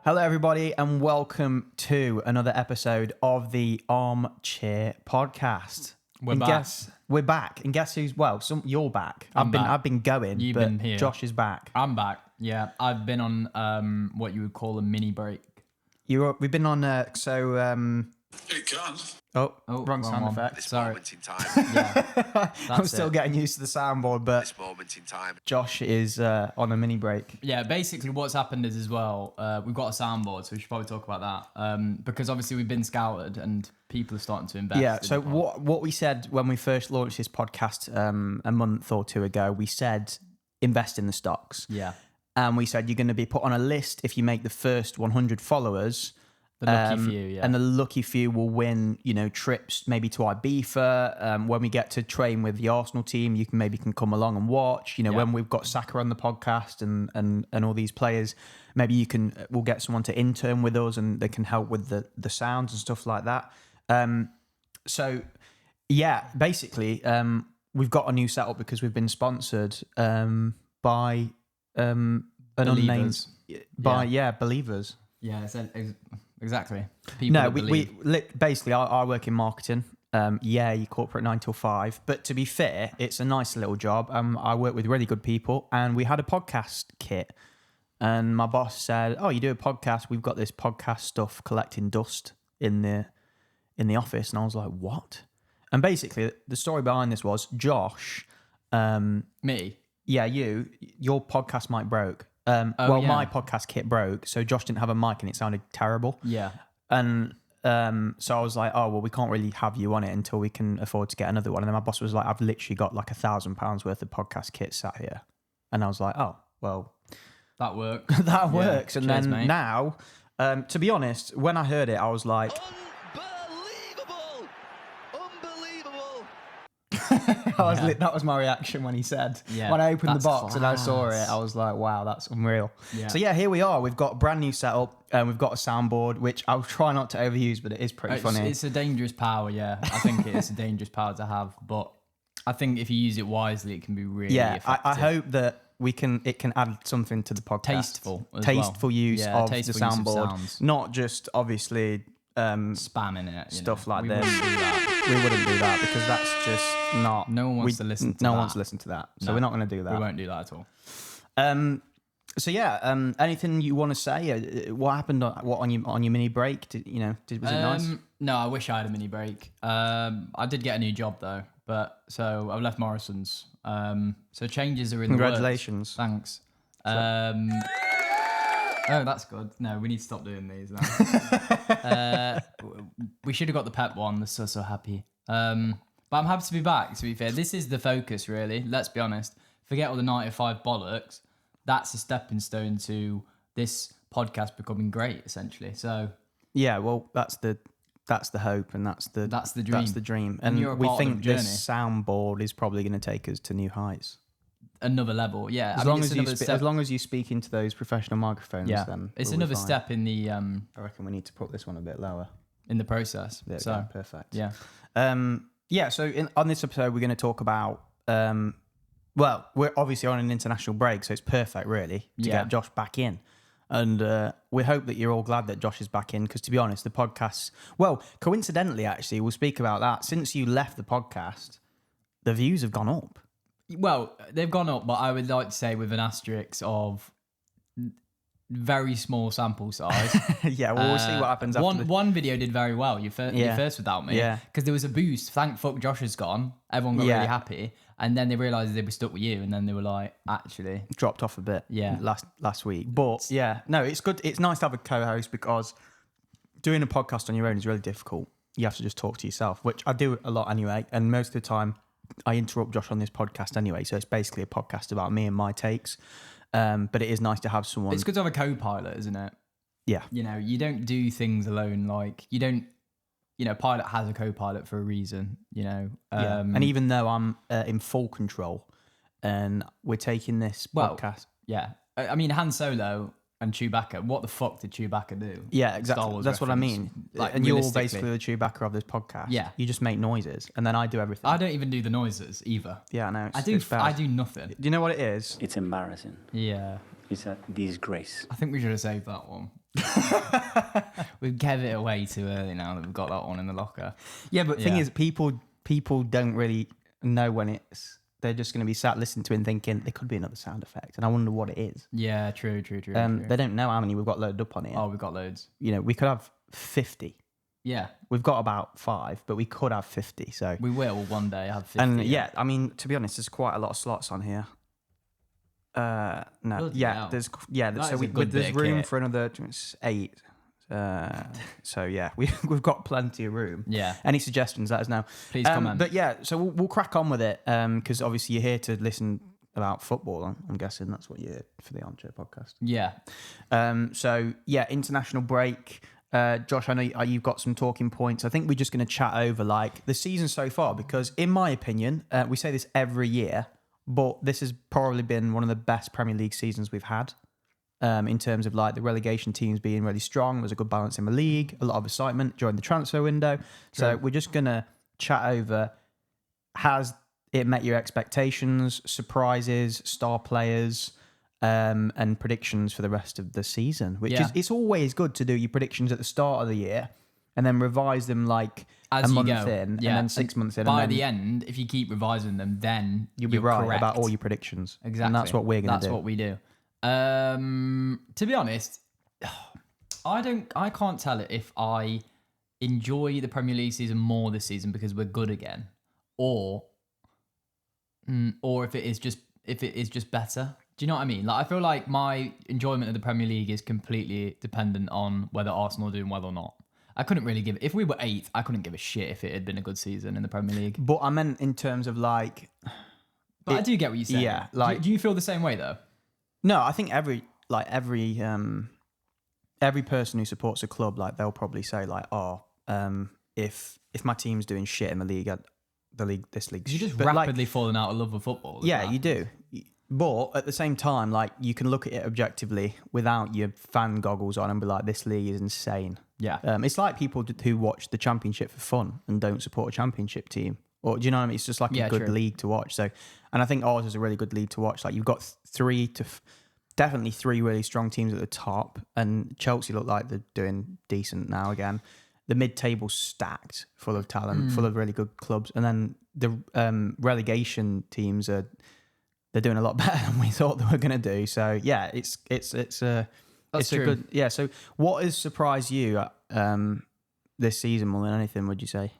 Hello, everybody, and welcome to another episode of the Armchair podcast. We're back. We're back, and guess who's you're back. I've been going. You've but been here. Josh is back. I'm back. Yeah, I've been on what you would call a mini break. We've been on. It can. Wrong sound one. effect. This Sorry. moment in time. Yeah, I'm still getting used to the soundboard, but This moment in time. Josh is on a mini break. yeah. Basically, what's happened is as well, we've got a soundboard, so we should probably talk about that. Because obviously we've been scouted and people are starting to invest. Yeah. in So the pod. what we said when we first launched this podcast a month or two ago, we said invest in the stocks. Yeah. And we said you're going to be put on a list if you make the first 100 followers. The lucky few, yeah. And the lucky few will win, trips maybe to Ibiza. When we get to train with the Arsenal team, you can come along and watch. When we've got Saka on the podcast and all these players, maybe we'll get someone to intern with us and they can help with the sounds and stuff like that. So yeah, basically, we've got a new setup because we've been sponsored by an unnamed Believers. Yeah, exactly. Basically, I work in marketing. You corporate 9 till 5. But to be fair, it's a nice little job. I work with really good people, and we had a podcast kit. And my boss said, "Oh, you do a podcast? We've got this podcast stuff collecting dust in the office." And I was like, "What?" And basically, the story behind this was Josh. Me. Yeah, your podcast mic broke. My podcast kit broke, so Josh didn't have a mic and it sounded terrible. Yeah. And so I was like, "Oh well, we can't really have you on it until we can afford to get another one." And then my boss was like, "I've literally got like £1,000 worth of podcast kit sat here," and I was like, "Oh well, That works. that works." And cheers, then mate. now, to be honest, when I heard it, I was like, Unbelievable! that was my reaction when he said, Yeah, when I opened the that's box and I saw it, class. I was like, wow, that's unreal. Yeah. So yeah, here we are. We've got a brand new setup and we've got a soundboard, which I'll try not to overuse, but it is pretty funny. It's a dangerous power, yeah. I think it is a dangerous power to have, but I think if you use it wisely, it can be really effective. I hope that it can add something to the podcast. Tasteful use Yeah, of tasteful the use of soundboard, sounds. not just obviously Spamming it. stuff like we this. wouldn't do that. We wouldn't do that because that's just not. No one wants to listen to No that. one wants to listen to that, so No. we're not going to do that. We won't do that at all. So yeah, anything you want to say? What happened on your mini break? Was it nice? No, I wish I had a mini break. I did get a new job though, so I've left Morrison's. So changes are in Congratulations. the works. Thanks. Oh, that's good. No, we need to stop doing these now. We should have got the pep one. The so happy. But I'm happy to be back. To be fair, this is the focus really. Let's be honest. Forget all the 95 bollocks. That's a stepping stone to this podcast becoming great, essentially. So Yeah, well, that's the hope, and that's the dream. That's the dream, and you're a we part of think the this soundboard is probably going to take us to new heights. Another level, yeah. As long as you speak into those professional microphones, yeah, then it's we'll be another fine. step in the I reckon we need to put this one a bit lower. process. There we So go, perfect. yeah, So on this episode, we're going to talk about. We're obviously on an international break, so it's perfect, really, to Yeah. get Josh back in. And we hope that you're all glad that Josh is back in, because to be honest, the podcast. Well, coincidentally, actually, we'll speak about that. Since you left the podcast, the views have gone up. well, they've gone up, but I would like to say with an asterisk of very small sample size. Yeah, well, we'll see what happens after. One video did very well. You first without me, Yeah. because there was a boost. Thank fuck, Josh has gone. Everyone got Yeah. really happy, and then they realised they were stuck with you, and then they were like, actually, Dropped off a bit. Yeah. last week, but yeah, no, it's good. It's nice to have a co-host because doing a podcast on your own is really difficult. You have to just talk to yourself, which I do a lot anyway, and most of the time I interrupt Josh on this podcast anyway, so it's basically a podcast about me and my takes. But it is nice to have someone. it's good to have a co-pilot, isn't it? Yeah. You don't do things alone. Like you don't, pilot has a co-pilot for a reason, Yeah. And even though I'm in full control and we're taking this podcast. Yeah. I mean, Han Solo and Chewbacca, what the fuck did Chewbacca do? Yeah, Star exactly. Wars That's what I reference. mean. Like, And you're realistically. basically the Chewbacca of this podcast. Yeah. You just make noises and then I do everything. I don't even do the noises either. Yeah, I know. It's bad. I do nothing. Do you know what it is? It's embarrassing. Yeah. It's a disgrace. I think we should have saved that one. We gave it away too early now that we've got that one in the locker. Yeah, but thing is, people don't really know when it's. They're just going to be sat listening to it and thinking there could be another sound effect, and I wonder what it is. Yeah, true. They don't know how many we've got loaded up on here. Oh, we've got loads. We could have 50. Yeah, we've got about 5, but we could have 50. So we will one day have 50. And I mean, to be honest, there's quite a lot of slots on here. No, Bloody yeah, hell. there's That so is a good there's bit of room kit. for another 8. So yeah, we've got plenty of room. Yeah. Any suggestions? Let us know. Please comment. But yeah, so we'll crack on with it because obviously you're here to listen about football. I'm guessing that's what you're here for the Armchair podcast. Yeah. So yeah, international break. Josh, I know you've got some talking points. I think we're just going to chat over like the season so far because, in my opinion, we say this every year, but this has probably been one of the best Premier League seasons we've had. In terms of like the relegation teams being really strong, there's a good balance in the league, a lot of excitement during the transfer window. So we're just gonna chat over: has it met your expectations, surprises, star players, and predictions for the rest of the season? Which is it's always good to do your predictions at the start of the year and then revise them like As a you month go. in and then 6 months in. By and then the end, if you keep revising them, then you'll be right correct. about all your predictions. Exactly. And that's what we're gonna do. That's what we do. To be honest, I can't tell it if I enjoy the Premier League season more this season because we're good again, or if it is just better. Do you know what I mean? Like I feel like my enjoyment of the Premier League is completely dependent on whether Arsenal are doing well or not. I couldn't really if we were 8th, I couldn't give a shit if it had been a good season in the Premier League. But I meant in terms of like, But I do get what you're saying. Yeah, like- do you feel the same way though? no, I think every person who supports a club, like they'll probably say like, if my team's doing shit in the league, this league's You're just but, like, rapidly falling out of love with football. is yeah, that? you do. But at the same time, like you can look at it objectively without your fan goggles on and be like, this league is insane. Yeah. It's like people who watch the championship for fun and don't support a championship team. Or do you know what I mean? It's just like a good true. league to watch. So, and I think ours is a really good league to watch. Like you've got definitely 3 really strong teams at the top, and Chelsea look like they're doing decent now again. The mid-table's stacked, full of talent, full of really good clubs, and then the relegation teams they're doing a lot better than we thought they were going to do. So yeah, it's a true. good yeah. So what has surprised you this season more than anything? Would you say?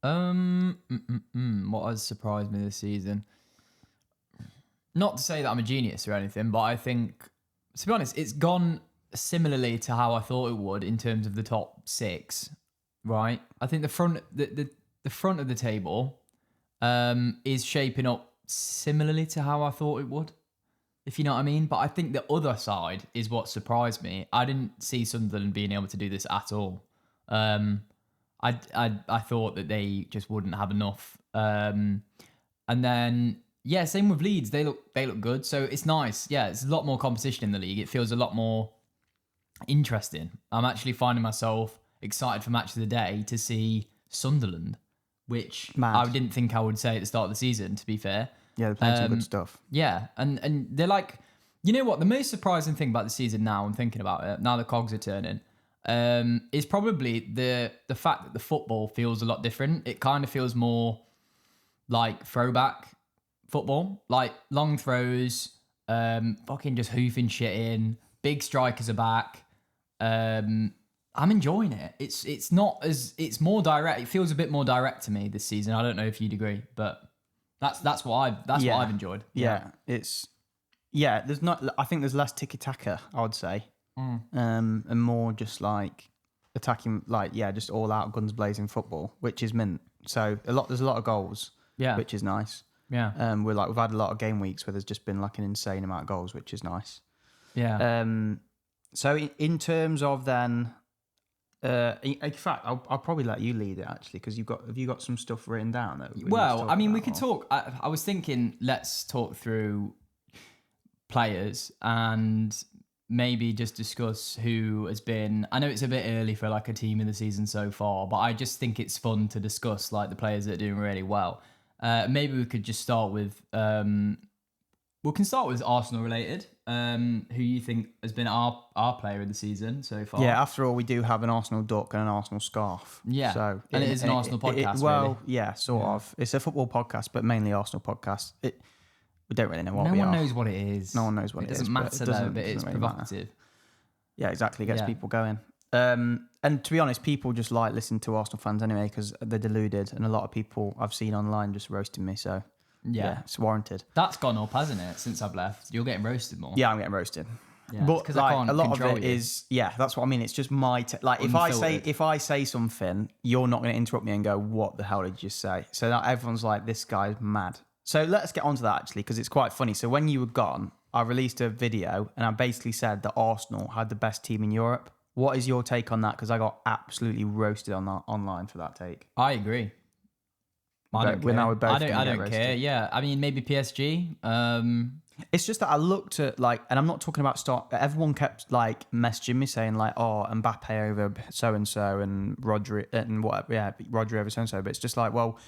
What has surprised me this season? Not to say that I'm a genius or anything, but I think, to be honest, it's gone similarly to how I thought it would in terms of the top 6. Right? I think the front of the table is shaping up similarly to how I thought it would, if you know what I mean. But I think the other side is what surprised me. I didn't see Sunderland being able to do this at all. I thought that they just wouldn't have enough. And then yeah, same with Leeds. They look good. So it's nice. Yeah, it's a lot more competition in the league. It feels a lot more interesting. I'm actually finding myself excited for match of the day to see Sunderland, which Mad. I didn't think I would say at the start of the season, to be fair. Yeah, they're playing some good stuff. Yeah, and they're like, you know what? The most surprising thing about the season now, I'm thinking about it, now the cogs are turning, is probably the fact that the football feels a lot different. It kind of feels more like throwback football, like long throws, fucking just hoofing shit in, big strikers are back. I'm enjoying it. It's more direct. It feels a bit more direct to me this season. I don't know if you'd agree, but that's what I've enjoyed. Yeah, there's not. I think there's less tiki taka, I would say, and more just like attacking, like just all out guns blazing football, which is mint. So there's a lot of goals, which is nice. Yeah. We've had a lot of game weeks where there's just been like an insane amount of goals, which is nice. Yeah. So in terms of then. In fact, I'll probably let you lead it actually because have you got some stuff written down? We could talk. I was thinking, let's talk through players and maybe just discuss who has been. I know it's a bit early for like a team in the season so far, but I just think it's fun to discuss like the players that are doing really well. Maybe we could just start with we can start with Arsenal related. Who you think has been our player of the season so far? Yeah, after all, we do have an Arsenal duck and an Arsenal scarf. Yeah, so and it is an Arsenal podcast. Really. Yeah, sort of. It's a football podcast, but mainly Arsenal podcast. We don't really know what we are. No one knows what it is. No one knows what it is. It doesn't matter though, but it's really provocative. Matter. Yeah, exactly. Gets people going. And to be honest, people just like listening to Arsenal fans anyway because they're deluded, and a lot of people I've seen online just roasting me. So yeah, it's warranted. That's gone up, hasn't it? Since I've left, you're getting roasted more. Yeah, I'm getting roasted. Yeah, but because like, I can't a lot of control it you. is that's what I mean. It's just my if I say something, you're not going to interrupt me and go, "What the hell did you say?" So that everyone's like, "This guy's mad." So let's get onto that actually because it's quite funny. So when you were gone, I released a video and I basically said that Arsenal had the best team in Europe. What is your take on that? Because I got absolutely roasted on that online for that take. I agree. I don't care. I don't care. Yeah, I mean maybe PSG. It's just that I looked at and I'm not talking about start. Everyone kept messaging me saying Mbappe over so and so and Rodri and whatever. Yeah, Rodri over so and so. But it's just well,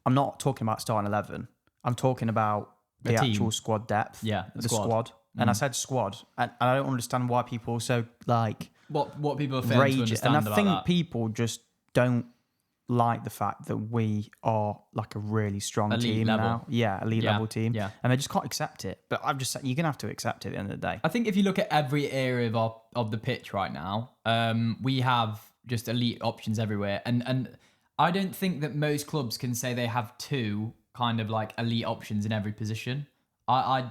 I'm not talking about starting 11. I'm talking about the actual squad depth. Yeah, the squad. And I said squad, and I don't understand why people so what people are failing to understand and I think that. people just don't like the fact that we are a really strong elite team level. Now. Yeah, elite level team. Yeah. And they just can't accept it. But I'm just saying, you're going to have to accept it at the end of the day. I think if you look at every area of the pitch right now, we have just elite options everywhere. And I don't think that most clubs can say they have two kind of elite options in every position. How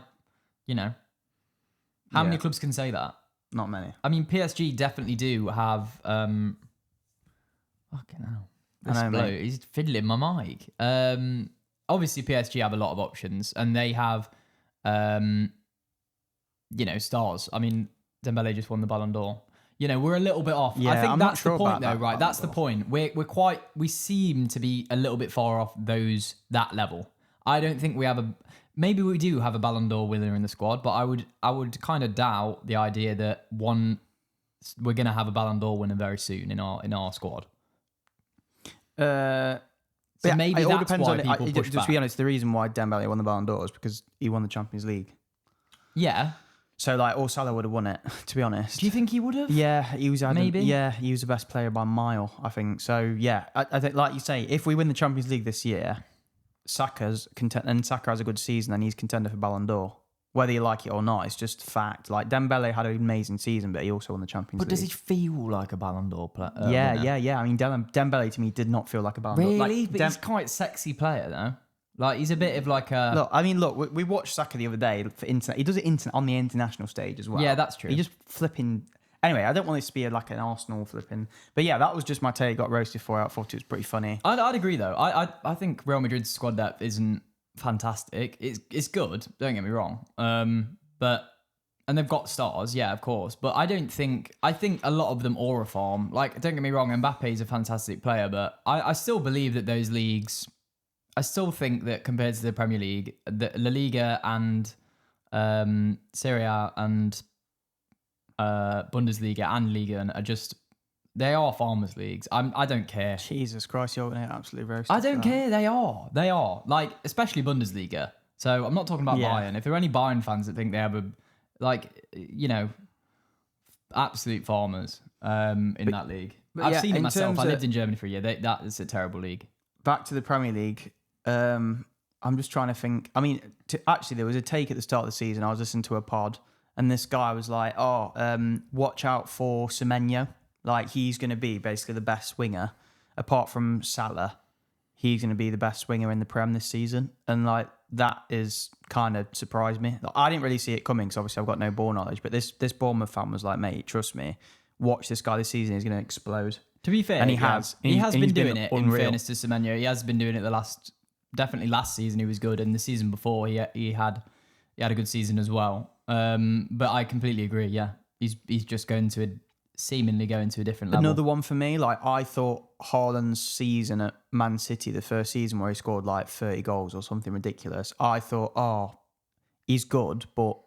many clubs can say that? Not many. I mean, PSG definitely do have. Fucking hell. This bloke, he's fiddling my mic. Obviously, PSG have a lot of options, and they have, stars. I mean, Dembele just won the Ballon d'Or. We're a little bit off. Yeah, I think I'm that's not sure the point, about though, that right? That's the point. We seem to be a little bit far off that level. I don't think we have maybe we do have a Ballon d'Or winner in the squad, but I would kind of doubt the idea that we're going to have a Ballon d'Or winner very soon in our squad. So maybe it all that's depends why on people push just back. to be honest, the reason why Dembele won the Ballon d'Or is because he won the Champions League. Yeah. So or Salah would have won it, to be honest. Do you think he would have? Yeah, he was Maybe. he was the best player by a mile, I think. So yeah, I think like you say, if we win the Champions League this year, Saka has a good season and he's contender for Ballon d'Or. Whether you like it or not, it's just fact. Dembele had an amazing season, but he also won the Champions League. But does he feel like a Ballon d'Or player? Yeah. I mean, Dembele to me did not feel like a Ballon d'Or. Really? But he's quite a sexy player, though. He's a bit of a... Look, we watched Saka the other day for internet. He does it on the international stage as well. Yeah, that's true. He just flipping... Anyway, I don't want this to be an Arsenal flipping... But yeah, that was just my take. Got roasted for it. I thought it was pretty funny. I'd agree, though. I think Real Madrid's squad depth isn't fantastic. It's good, don't get me wrong. And they've got stars, yeah, of course. But I think a lot of them aura farm. Don't get me wrong, Mbappe's a fantastic player, but I still believe that those leagues... I still think that compared to the Premier League, the La Liga and Serie A and Bundesliga and Liga are just... They are farmers' leagues. I don't care. Jesus Christ, you're going to absolutely roast. I don't care. They are. Especially Bundesliga. So I'm not talking about Bayern. If there are any Bayern fans that think they have absolute farmers in that league. I've seen it myself. I lived in Germany for a year. That is a terrible league. Back to the Premier League. I'm just trying to think. I mean, actually, there was a take at the start of the season. I was listening to a pod, and this guy was like, watch out for Semenyo. He's going to be basically the best winger. Apart from Salah, he's going to be the best winger in the Prem this season. And that is kind of surprised me. I didn't really see it coming because obviously I've got no ball knowledge. But this Bournemouth fan was like, mate, trust me, watch this guy this season. He's going to explode. To be fair, and he has been doing it. Unreal. In fairness to Semenyo, he has been doing it definitely last season he was good, and the season before he had a good season as well. But I completely agree. Yeah, he's just seemingly going to a different level. Another one for me, I thought Haaland's season at Man City, the first season where he scored 30 goals or something ridiculous. I thought, he's good, but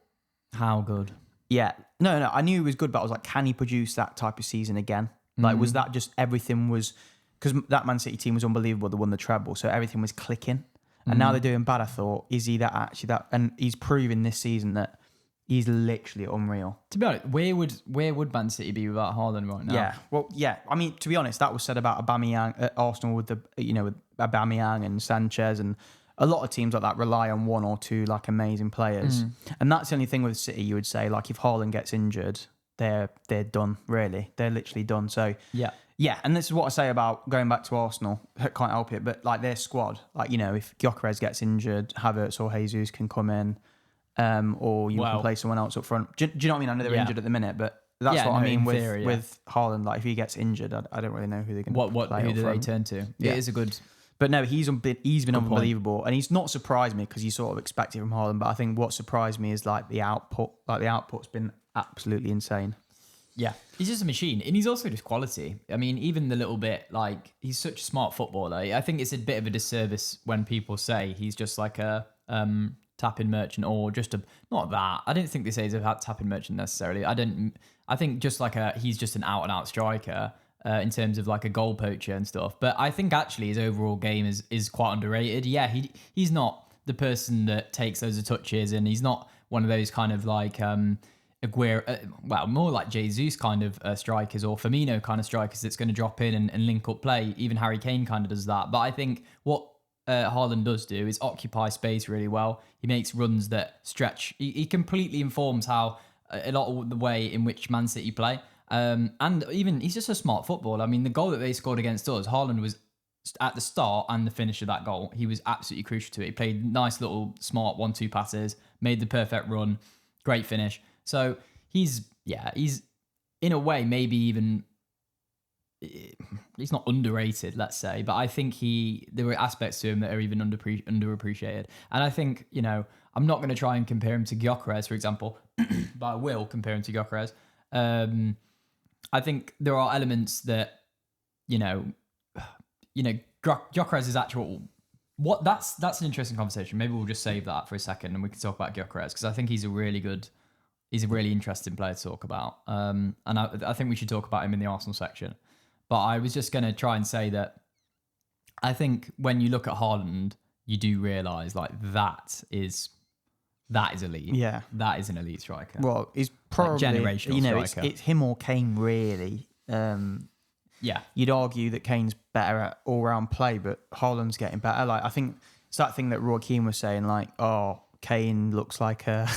how good? Yeah, no, I knew he was good, but I was like, can he produce that type of season again? Was that just everything was... Because that Man City team was unbelievable. They won the treble, so everything was clicking. And now they're doing bad, I thought. Is he that actually that? And he's proven this season that he's literally unreal. To be honest, where would Man City be without Haaland right now? Yeah, well, yeah. I mean, to be honest, that was said about Aubameyang at Arsenal with with Aubameyang and Sanchez, and a lot of teams like that rely on one or two like amazing players. And that's the only thing with City. You would say like if Haaland gets injured, they're done. Really, they're literally done. So yeah. And this is what I say about going back to Arsenal. I can't help it, but like their squad, like if Gyökeres gets injured, Havertz or Jesus can come in. Or you can play someone else up front. Do you know what I mean? I know they're injured at the minute, but that's what I mean with Haaland. Like if he gets injured, I don't really know who they're going to play. Who do they turn to? Yeah. It is a good. But no, he's been unbelievable, point. And he's not surprised me because you sort of expect it from Haaland. But I think what surprised me is like the output. Like the output's been absolutely insane. Yeah, he's just a machine, and he's also just quality. I mean, even the little bit like he's such a smart footballer. I think it's a bit of a disservice when people say he's just like a tap-in merchant or just not that. I don't think they say he's a tap-in merchant necessarily. I think just like he's just an out-and-out striker in terms of like a goal poacher and stuff. But I think actually his overall game is quite underrated. Yeah, he's not the person that takes those touches, and he's not one of those kind of like Aguero, more like Jesus kind of strikers or Firmino kind of strikers that's going to drop in and link up play. Even Harry Kane kind of does that. But I think what Haaland does do is occupy space really well. He makes runs that stretch. He completely informs how a lot of the way in which Man City play. And even he's just a smart footballer. I mean, the goal that they scored against us, Haaland was at the start and the finish of that goal. He was absolutely crucial to it. He played nice little smart 1-2 passes, made the perfect run, great finish. So he's in a way maybe even he's not underrated, let's say, but I think there were aspects to him that are even underappreciated. And I think, I'm not going to try and compare him to Gyökeres, for example, but I will compare him to Gyökeres. I think there are elements that, Gyökeres' actual... That's an interesting conversation. Maybe we'll just save that for a second and we can talk about Gyökeres, because I think he's a really interesting player to talk about. And I think we should talk about him in the Arsenal section. But I was just going to try and say that I think when you look at Haaland, you do realise like that is elite. Yeah. That is an elite striker. Well, he's probably like generational striker. It's him or Kane really. Yeah. You'd argue that Kane's better at all-round play, but Haaland's getting better. Like I think it's that thing that Roy Keane was saying, like, Kane looks like a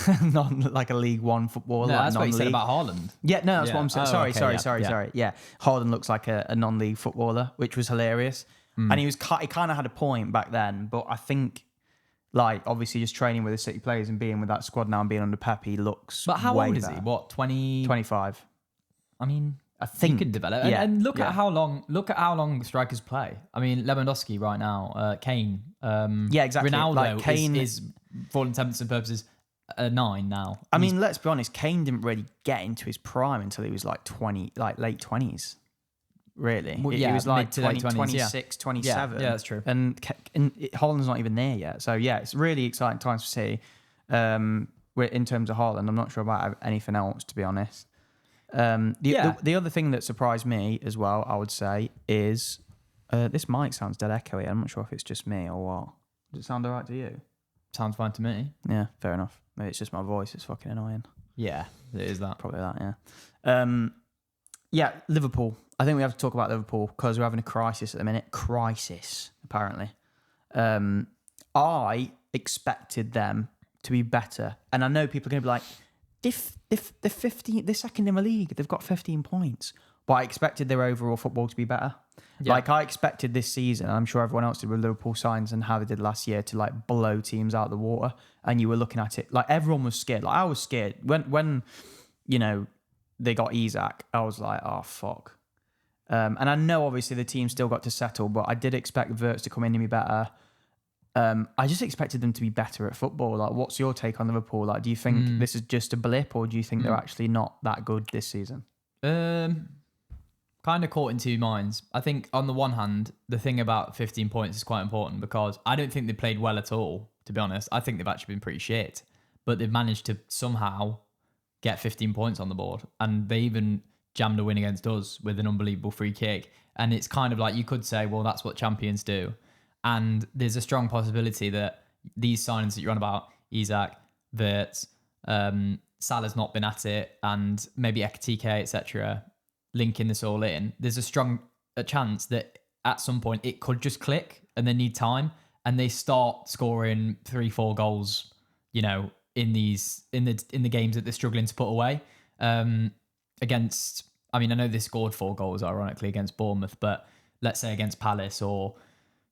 like a League One footballer. No, like that's what you said about Haaland. Yeah, no, that's what I'm saying. Sorry. Yeah, Haaland looks like a non-league footballer, which was hilarious. And he kind of had a point back then, but I think like obviously just training with the City players and being with that squad now and being under Pep, he looks. But how way old is better. he? What, 25? I mean, I think he could develop. Yeah, and look at how long strikers play. I mean, Lewandowski right now, Kane. Yeah, exactly. Ronaldo like Kane is for all intents and purposes, a 9 now. I mean, let's be honest. Kane didn't really get into his prime until he was like 20, like late 20s. Really, well, he was like 20, 20s, 26, 27. Yeah, that's true. And Holland's not even there yet. So yeah, it's really exciting times for City. In terms of Haaland, I'm not sure about anything else, to be honest. The other thing that surprised me as well, I would say, is this mic sounds dead echoey. I'm not sure if it's just me or what. Does it sound all right to you? Sounds fine to me. Yeah, fair enough. Maybe it's just my voice. It's fucking annoying. Yeah, it is that. Probably that, yeah. Liverpool. I think we have to talk about Liverpool because we're having a crisis at the minute. Crisis, apparently. I expected them to be better. And I know people are going to be like, they're second in the league. They've got 15 points. But I expected their overall football to be better. Yeah. Like I expected this season, I'm sure everyone else did with Liverpool signs and how they did last year, to like blow teams out of the water. And you were looking at it like everyone was scared. Like I was scared when they got Isak. I was like, oh fuck. And I know obviously the team still got to settle, but I did expect Wirtz to come in and be better. I just expected them to be better at football. Like, what's your take on Liverpool? Like, do you think this is just a blip, or do you think they're actually not that good this season? Kind of caught in two minds. I think on the one hand, the thing about 15 points is quite important because I don't think they played well at all, to be honest. I think they've actually been pretty shit, but they've managed to somehow get 15 points on the board, and they even jammed a win against us with an unbelievable free kick. And it's kind of like, you could say, well, that's what champions do. And there's a strong possibility that these signings that you're on about, Isak, Wirtz, Salah's not been at it, and maybe Ekitike, etc., linking this all in, there's a chance that at some point it could just click and they need time and they start scoring 3-4 goals, you know, in the games that they're struggling to put away. Against, I mean, I know they scored 4 goals ironically against Bournemouth, but let's say against Palace, or,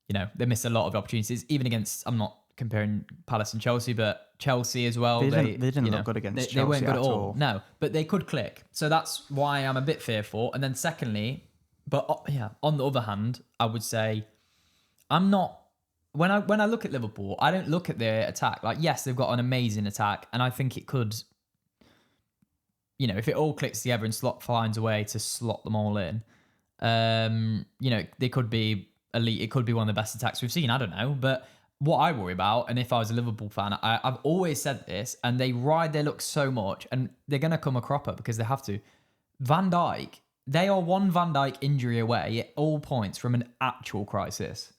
you know, they missed a lot of opportunities, even against, I'm not comparing Palace and Chelsea, but Chelsea as well. They didn't look good against Chelsea. They weren't good at all. No, but they could click. So that's why I'm a bit fearful. And then secondly, but yeah, on the other hand, I would say I'm not, when I look at Liverpool, I don't look at their attack. Like, yes, they've got an amazing attack, and I think it could, you know, if it all clicks together and finds a way to slot them all in, you know, they could be elite. It could be one of the best attacks we've seen. I don't know. But what I worry about, and if I was a Liverpool fan, I've always said this, and they ride their luck so much, and they're going to come a cropper because they have to. Van Dijk, they are one Van Dijk injury away at all points from an actual crisis.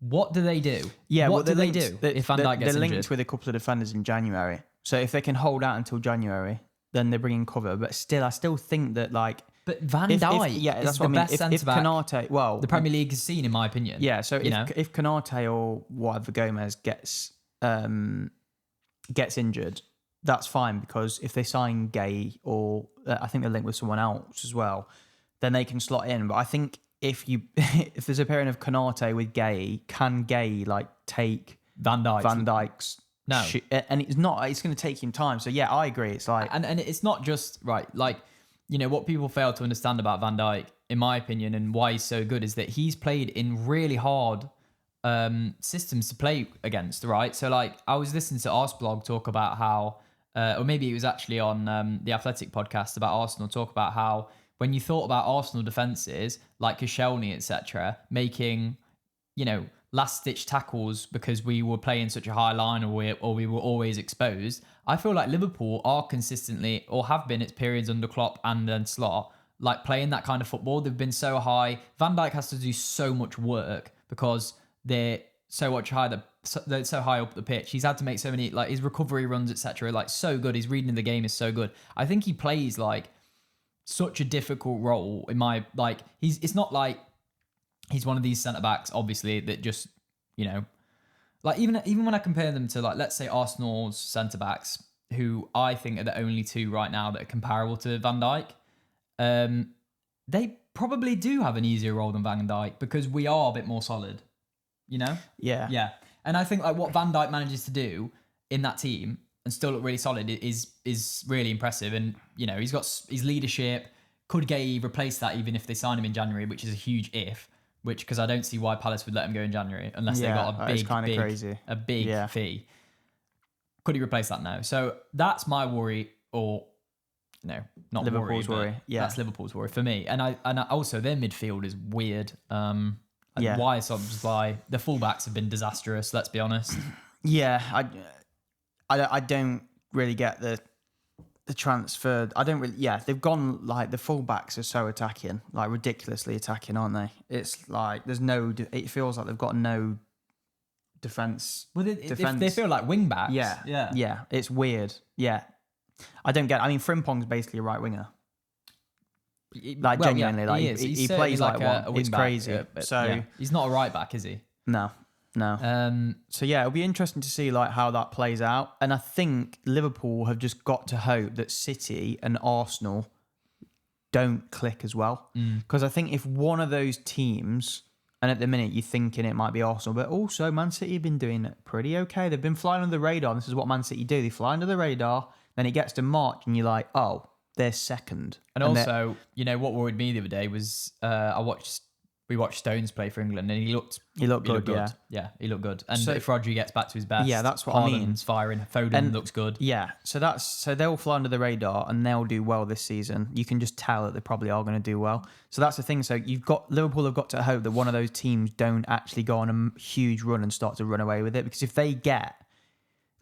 What do they do? Yeah, what do they do if Van Dijk gets they're linked injured? with a couple of defenders in January. So if they can hold out until January, then they bring in cover. But still, I still think that, like, But Van Dijk is the best centre-back Konate, well, the Premier League has seen, in my opinion. Yeah, so if Konate or whatever Gomez gets injured, that's fine, because if they sign Gay, or I think they're linked with someone else as well, then they can slot in. But I think if there's a pairing of Konate with Gay, can Gay like take Van Dijk's no, and it's going to take him time. So yeah, I agree. It's like, and it's not just right, like, you know, what people fail to understand about Van Dijk, in my opinion, and why he's so good, is that he's played in really hard systems to play against, right? So, like, I was listening to Arseblog talk about how, or maybe it was actually on the Athletic podcast about Arsenal, talk about how when you thought about Arsenal defences, like Koscielny, etc., making, you know, last-ditch tackles because we were playing such a high line, or we were always exposed. I feel like Liverpool are consistently, or have been at periods under Klopp and then Slot, like playing that kind of football. They've been so high. Van Dijk has to do so much work because they're so much higher. They're so high up the pitch. He's had to make so many, like, his recovery runs, etc. Like, so good. His reading of the game is so good. I think he plays like such a difficult role in my, like, it's not like he's one of these centre backs, obviously, that just, you know, like, even when I compare them to, like, let's say Arsenal's centre backs, who I think are the only two right now that are comparable to Van Dijk, they probably do have an easier role than Van Dijk because we are a bit more solid, you know? Yeah. And I think, like, what Van Dijk manages to do in that team and still look really solid is really impressive. And, you know, he's got his leadership. Could Gay replace that even if they sign him in January, which is a huge if, because I don't see why Palace would let him go in January unless they got a big fee. Could he replace that now? So that's my worry, or no, not Liverpool's worry. Yeah, that's Liverpool's worry for me. And I also, their midfield is weird. Why Szoboszlai, the fullbacks have been disastrous. Let's be honest. Yeah, I don't really get the transfer. I don't really. Yeah, they've gone, like, the fullbacks are so attacking, like ridiculously attacking, aren't they? It's like there's no. It feels like they've got no defense. Well, they feel like wing backs. Yeah. It's weird. Yeah, I don't get. I mean, Frimpong's basically a right winger. Like, genuinely, like he plays like one. It's crazy. He's not a right back, is he? No. So yeah, it'll be interesting to see, like, how that plays out. And I think Liverpool have just got to hope that City and Arsenal don't click as well. Because I think if one of those teams, and at the minute you're thinking it might be Arsenal, but also Man City have been doing it pretty okay. They've been flying under the radar. This is what Man City do. They fly under the radar. Then it gets to March and you're like, oh, they're second. And also, you know, what worried me the other day was we watched Stones play for England, and he looked good. Yeah, he looked good. And if Rodri gets back to his best, yeah, that's what I mean. Haaland's firing, Foden looks good. Yeah, so they'll fly under the radar and they'll do well this season. You can just tell that they probably are going to do well. So that's the thing. So Liverpool have got to hope that one of those teams don't actually go on a huge run and start to run away with it, because if they get,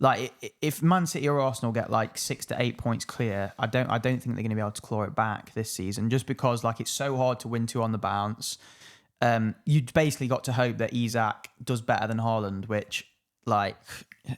like, if Man City or Arsenal get like 6 to 8 points clear, I don't think they're going to be able to claw it back this season, just because, like, it's so hard to win two on the bounce. you'd basically got to hope that Isak does better than Haaland, which like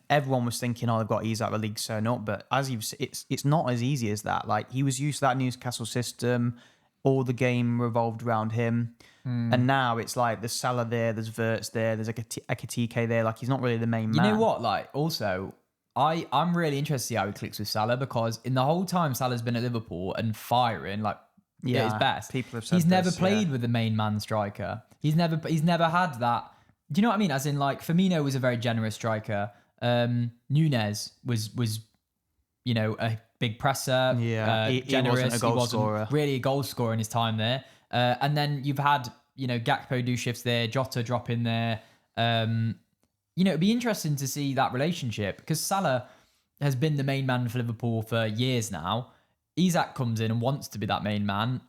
everyone was thinking, oh, they've got Isak, the league's sewn up, but as you've it's not as easy as that. Like he was used to that Newcastle system, all the game revolved around him, and now it's like there's Salah there, there's Wirtz there, there's Ekitike there. Like he's not really the main man. You know what? Like also, I'm really interested to see how he clicks with Salah, because in the whole time Salah's been at Liverpool and firing like at his best, people have said he's never this, played with the main man striker. He's never had that. Do you know what I mean? As in, like, Firmino was a very generous striker. Nunez was a big presser. Yeah, he generous. wasn't a goal scorer. Really a goal scorer in his time there. And then you've had Gakpo do shifts there, Jota drop in there. It'd be interesting to see that relationship, because Salah has been the main man for Liverpool for years now. Isak comes in and wants to be that main man.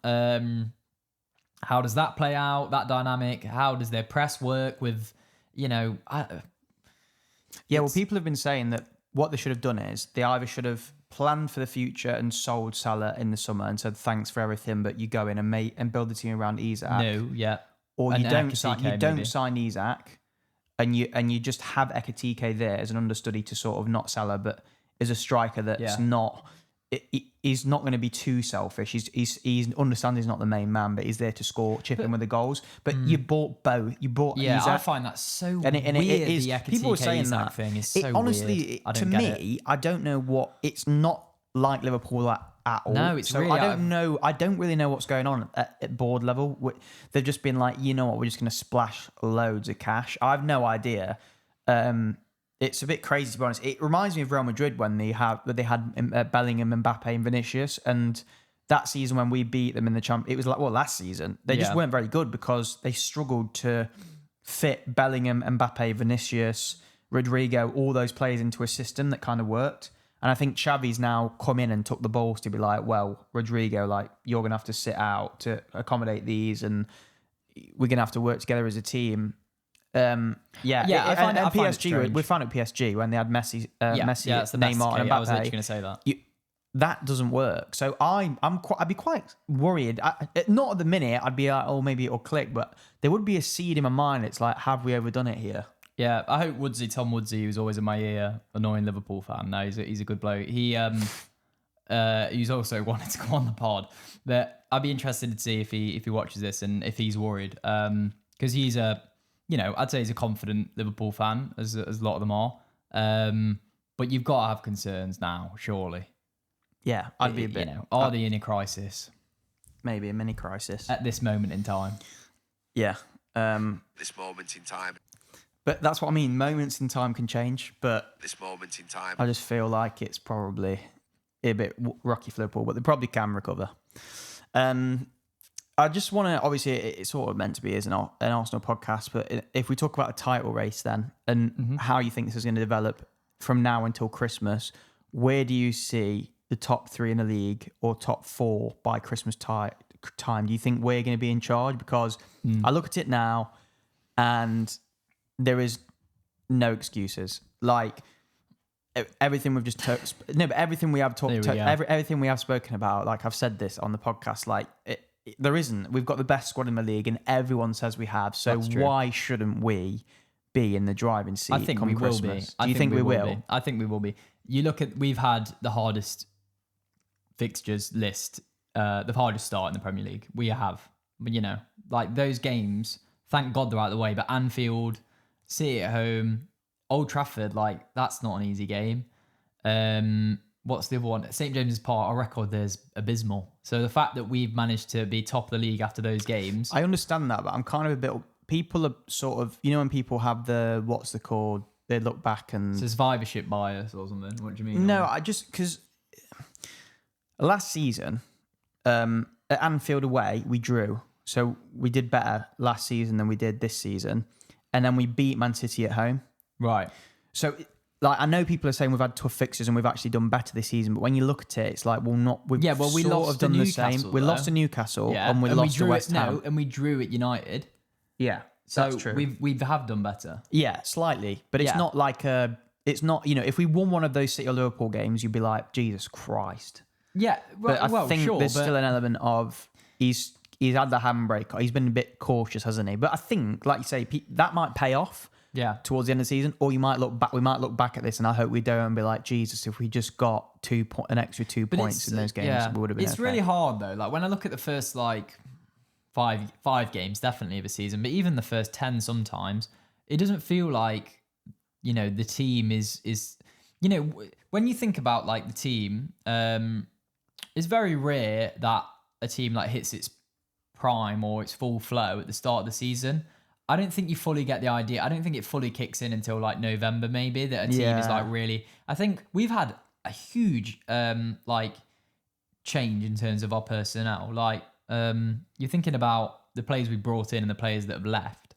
How does that play out, that dynamic? How does their press work with, well, people have been saying that what they should have done is they either should have planned for the future and sold Salah in the summer and said, thanks for everything, but you go in and build the team around Isak. No, yeah. Or And you don't Ekitike, sign Isak and you just have Ekitike there as an understudy to sort of not Salah, but as a striker that's not... He's not going to be too selfish. He's understands he's not the main man, but he's there to score, chip in with the goals. But you bought both. You bought Isak. I find that so and weird. It is. The Ekitike People are saying Isak that thing is so honestly, weird. to me, I don't know what. It's not like Liverpool at all. No, it's so really. I don't know. I don't really know what's going on at board level. They've just been like, you know what, we're just going to splash loads of cash. I've no idea. It's a bit crazy, to be honest. It reminds me of Real Madrid when they had Bellingham, Mbappe, and Vinicius, and that season when we beat them in the it was like, well, last season they just weren't very good because they struggled to fit Bellingham, Mbappe, Vinicius, Rodrigo, all those players into a system that kind of worked. And I think Xavi's now come in and took the balls to be like, well, Rodrigo, like you're gonna have to sit out to accommodate these, and we're gonna have to work together as a team. I find PSG, we found at PSG when they had Messi, that's the best Neymar, and case. I was Mbappe. literally going to say that. That doesn't work. So I'd be quite worried. Not at the minute. I'd be like, oh, maybe it'll click, but there would be a seed in my mind. It's like, have we overdone it here? Yeah, I hope Tom Woodsy, who's always in my ear, annoying Liverpool fan. No, he's a good bloke. He's also wanted to go on the pod, but I'd be interested to see if he watches this and if he's worried, because he's a. I'd say he's a confident Liverpool fan, as a lot of them are. But you've got to have concerns now, surely. Yeah, I'd be a bit. Are they in a crisis? Maybe a mini crisis at this moment in time. Yeah. This moment in time. But that's what I mean. Moments in time can change, but this moment in time, I just feel like it's probably a bit rocky for Liverpool, but they probably can recover. I just want to, obviously, it's sort of meant to be as an Arsenal podcast, but if we talk about a title race then, and how you think this is going to develop from now until Christmas, where do you see the top three in the league or top four by Christmas time? Do you think we're going to be in charge? Because I look at it now and there is no excuses. Like, everything we've just everything we have talked, everything we have spoken about, like I've said this on the podcast, like there isn't. We've got the best squad in the league, and everyone says we have. So why shouldn't we be in the driving seat? I think we will be. Do you think we will? I think we will be. You look at, we've had the hardest fixtures list, the hardest start in the Premier League. We have, like those games. Thank God they're out of the way. But Anfield, City at home, Old Trafford, like that's not an easy game. What's the other one? St. James's Park, our record there's abysmal. So the fact that we've managed to be top of the league after those games. I understand that, but I'm kind of a bit... People are sort of... when people have the... What's it called? They look back and... Survivorship bias or something. What do you mean? No, I just... Because last season, at Anfield away, we drew. So we did better last season than we did this season. And then we beat Man City at home. Right. So... Like, I know people are saying we've had tough fixes and we've actually done better this season, but when you look at it, it's like, well, not. We lost to Newcastle. We lost to Newcastle and we lost to West Ham. And we drew at United. Yeah, so that's true. We have done better. Yeah, slightly, but it's not like it's not. If we won one of those City or Liverpool games, you'd be like, Jesus Christ. Yeah, but I think there's still an element of he's he's had the handbrake. He's been a bit cautious, hasn't he? But I think, like you say, that might pay off. Yeah. Towards the end of the season, or you might look back. We might look back at this, and I hope we don't and be like, Jesus, if we just got an extra 2 points in those games, we would have been. It's really hard though. Like when I look at the first like five games, definitely of a season, but even the first 10, sometimes it doesn't feel like the team is when you think about like the team, it's very rare that a team like hits its prime or its full flow at the start of the season. I don't think you fully get the idea. I don't think it fully kicks in until like November, maybe, that a team is like really. I think we've had a huge like change in terms of our personnel. Like you're thinking about the players we brought in and the players that have left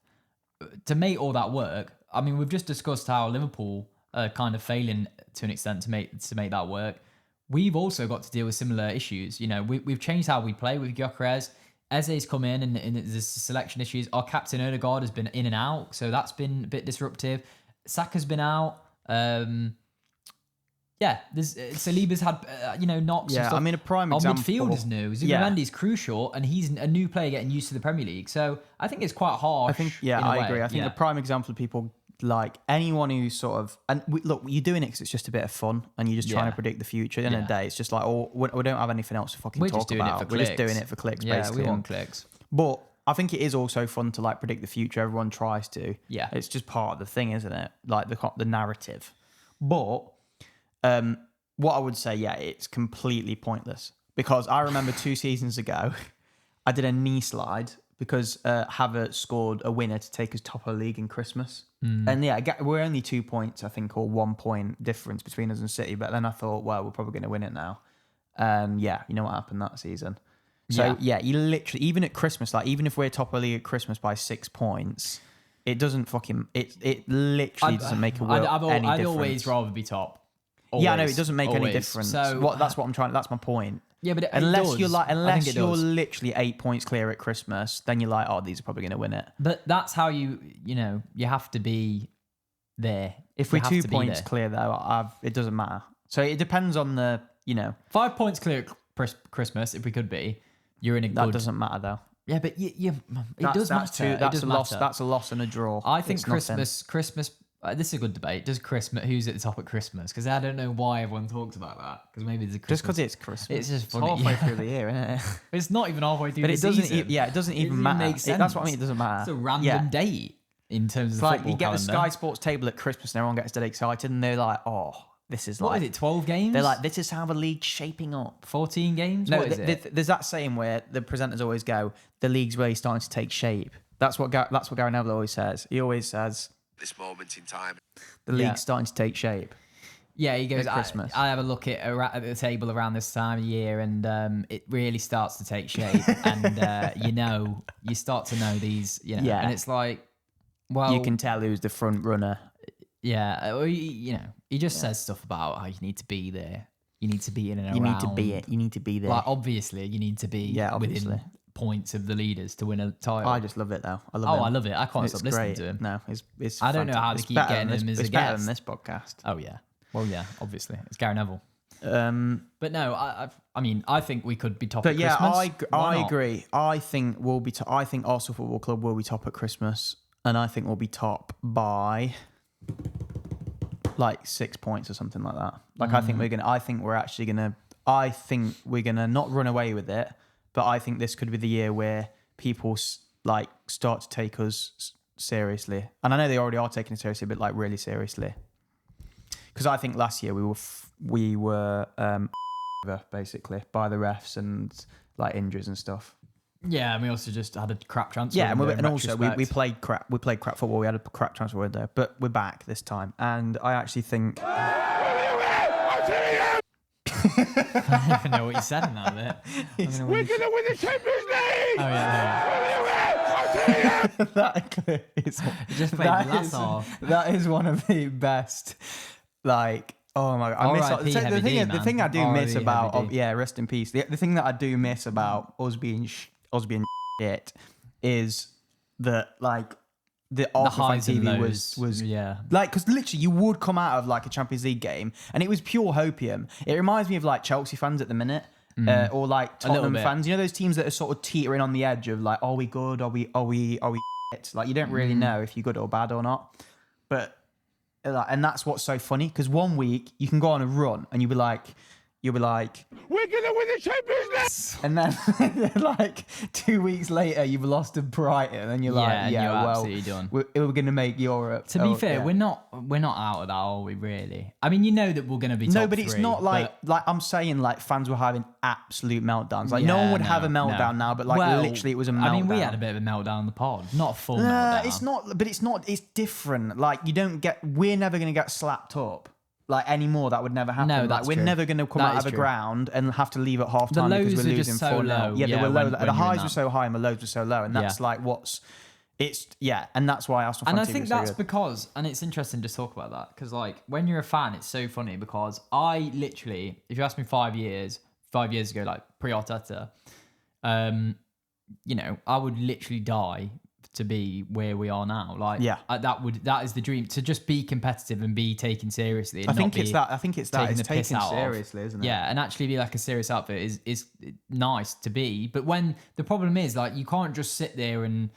to make all that work. I mean, we've just discussed how Liverpool are kind of failing to an extent to make that work. We've also got to deal with similar issues. We've changed how we play with Gyökeres. Eze's come in and there's selection issues. Our captain Odegaard has been in and out, so that's been a bit disruptive. Saka's been out. Saliba's had knocks. Yeah, and stuff. I mean, a prime Our example. midfield is new. Zubimendi's crucial, and he's a new player getting used to the Premier League. So I think it's quite hard. I agree. I think the prime example of people like anyone who sort of look, you're doing it because it's just a bit of fun, and you're just trying to predict the future. At the end of the day, it's just like, we don't have anything else to fucking talk about. We're just doing it for clicks, basically. We want clicks. But I think it is also fun to like predict the future. Everyone tries to. Yeah, it's just part of the thing, isn't it? Like the narrative. But what I would say, it's completely pointless because I remember 2 seasons ago, I did a knee slide because Havertz scored a winner to take us top of the league in Christmas. And we're only 2 points, I think, or 1 point difference between us and City. But then I thought, well, we're probably going to win it now. You know what happened that season. So you literally, even at Christmas, like even if we're top of the league at Christmas by 6 points, it doesn't it literally doesn't make a any difference. I'd always rather be top. Always, yeah, no, it doesn't make any difference. So that's what I'm trying. That's my point. Yeah, but unless you're literally 8 points clear at Christmas, then you're like, oh, these are probably going to win it. But that's how you have to be there. If we're 2 points clear, though, it doesn't matter. So it depends on the 5 points clear at Christmas. If we could be, you're in a good. That doesn't matter though. Yeah, but it does matter. That's a loss. That's a loss and a draw. I think Christmas. This is a good debate. Does Christmas? Who's at the top at Christmas? Because I don't know why everyone talks about that. Because maybe there's a Christmas. Just because it's Christmas. It's just funny. Halfway through the year, isn't it? It's not even halfway through. But it doesn't. It doesn't even matter. That's what I mean. It doesn't matter. It's a random date in terms of the football you get calendar. the Sky Sports table at Christmas, and everyone gets dead excited, and they're like, "Oh, this is what is it? 12 games? They're like, "This is how the league's shaping up." 14 games? No, what is it? There's that saying where the presenters always go, "The league's really starting to take shape." That's what Gary Neville always says. He always says, "This moment in time, the league's starting to take shape." Yeah, he goes, Christmas. I have a look at the table around this time of year, and it really starts to take shape. And you start to know these, and it's like, well, you can tell who's the front runner. Yeah, he just says stuff about how you need to be there. You need to be in and around. You need to be it. You need to be there. Like, obviously, you need to be within points of the leaders to win a title. I just love it though. I love him. I love it. I can't stop listening to him. No, it's I don't know how to keep getting him as a guest. It's better than this podcast. Oh yeah. Well, yeah, obviously it's Gary Neville. But no, I mean, I think we could be top. But at Christmas. I agree. I think we'll be. I think Arsenal Football Club will be top at Christmas, and I think we'll be top by like 6 points or something like that. Like I think we're gonna. I think we're actually gonna. I think we're gonna not run away with it, but I think this could be the year where people like start to take us seriously, and I know they already are taking it seriously, but like really seriously. Because I think last year we were basically by the refs and like injuries and stuff. Yeah, and we also just had a crap transfer. Yeah, and also we played crap. We played crap football. We had a crap transfer window, but we're back this time, and I actually think. I don't even know what you said in that bit. We're gonna win the Champions League. Oh yeah. That is just played the last half. That is one of the best. Like, oh my god, I miss the thing I do miss about rest in peace. The thing that I do miss about us being shit is that like the highs and TV lows was like, because literally you would come out of like a Champions League game and it was pure hopium. It reminds me of like Chelsea fans at the minute. or like A little Tottenham bit. fans. You know those teams that are sort of teetering on the edge of like, are we good? Are we shit? Like you don't really know if you're good or bad or not. But and that's what's so funny because one week you can go on a run and you'll be like. We're gonna win the Champions League. And then, like 2 weeks later, you've lost to Brighton, and you're and like, you're well, absolutely done. we're going to make Europe. To be fair, yeah. we're not out of that, are we? Really? I mean, you know that we're going to be top No, but it's three, not like I'm saying like fans were having absolute meltdowns. Like no one would have a meltdown now, but like literally it was a meltdown. I mean, we had a bit of a meltdown in the pod, not a full meltdown. It's not, but it's not. It's different. Like we're never going to get slapped up. Like anymore, that would never happen. No, like that's we're true. never going to come That out is of the true. ground and have to leave at half The time because lows we're are losing just so 4-0. low. Yeah, they were when low. you're The in highs were that. so high and the lows were so low, and that's like and that's why Arsenal. And I fan TV think is so that's good. because, and it's interesting to talk about that because, like, when you're a fan, it's so funny because I literally, if you ask me 5 years ago, like pre-Arteta, you know, I would literally die to be where we are now. Like, that is the dream, to just be competitive and be taken seriously. And I think not it's be that. I think it's that. taking It's the piss taken out of. seriously, isn't it? Yeah, and actually be like a serious outfit is nice to be. But when the problem is, like, you can't just sit there and,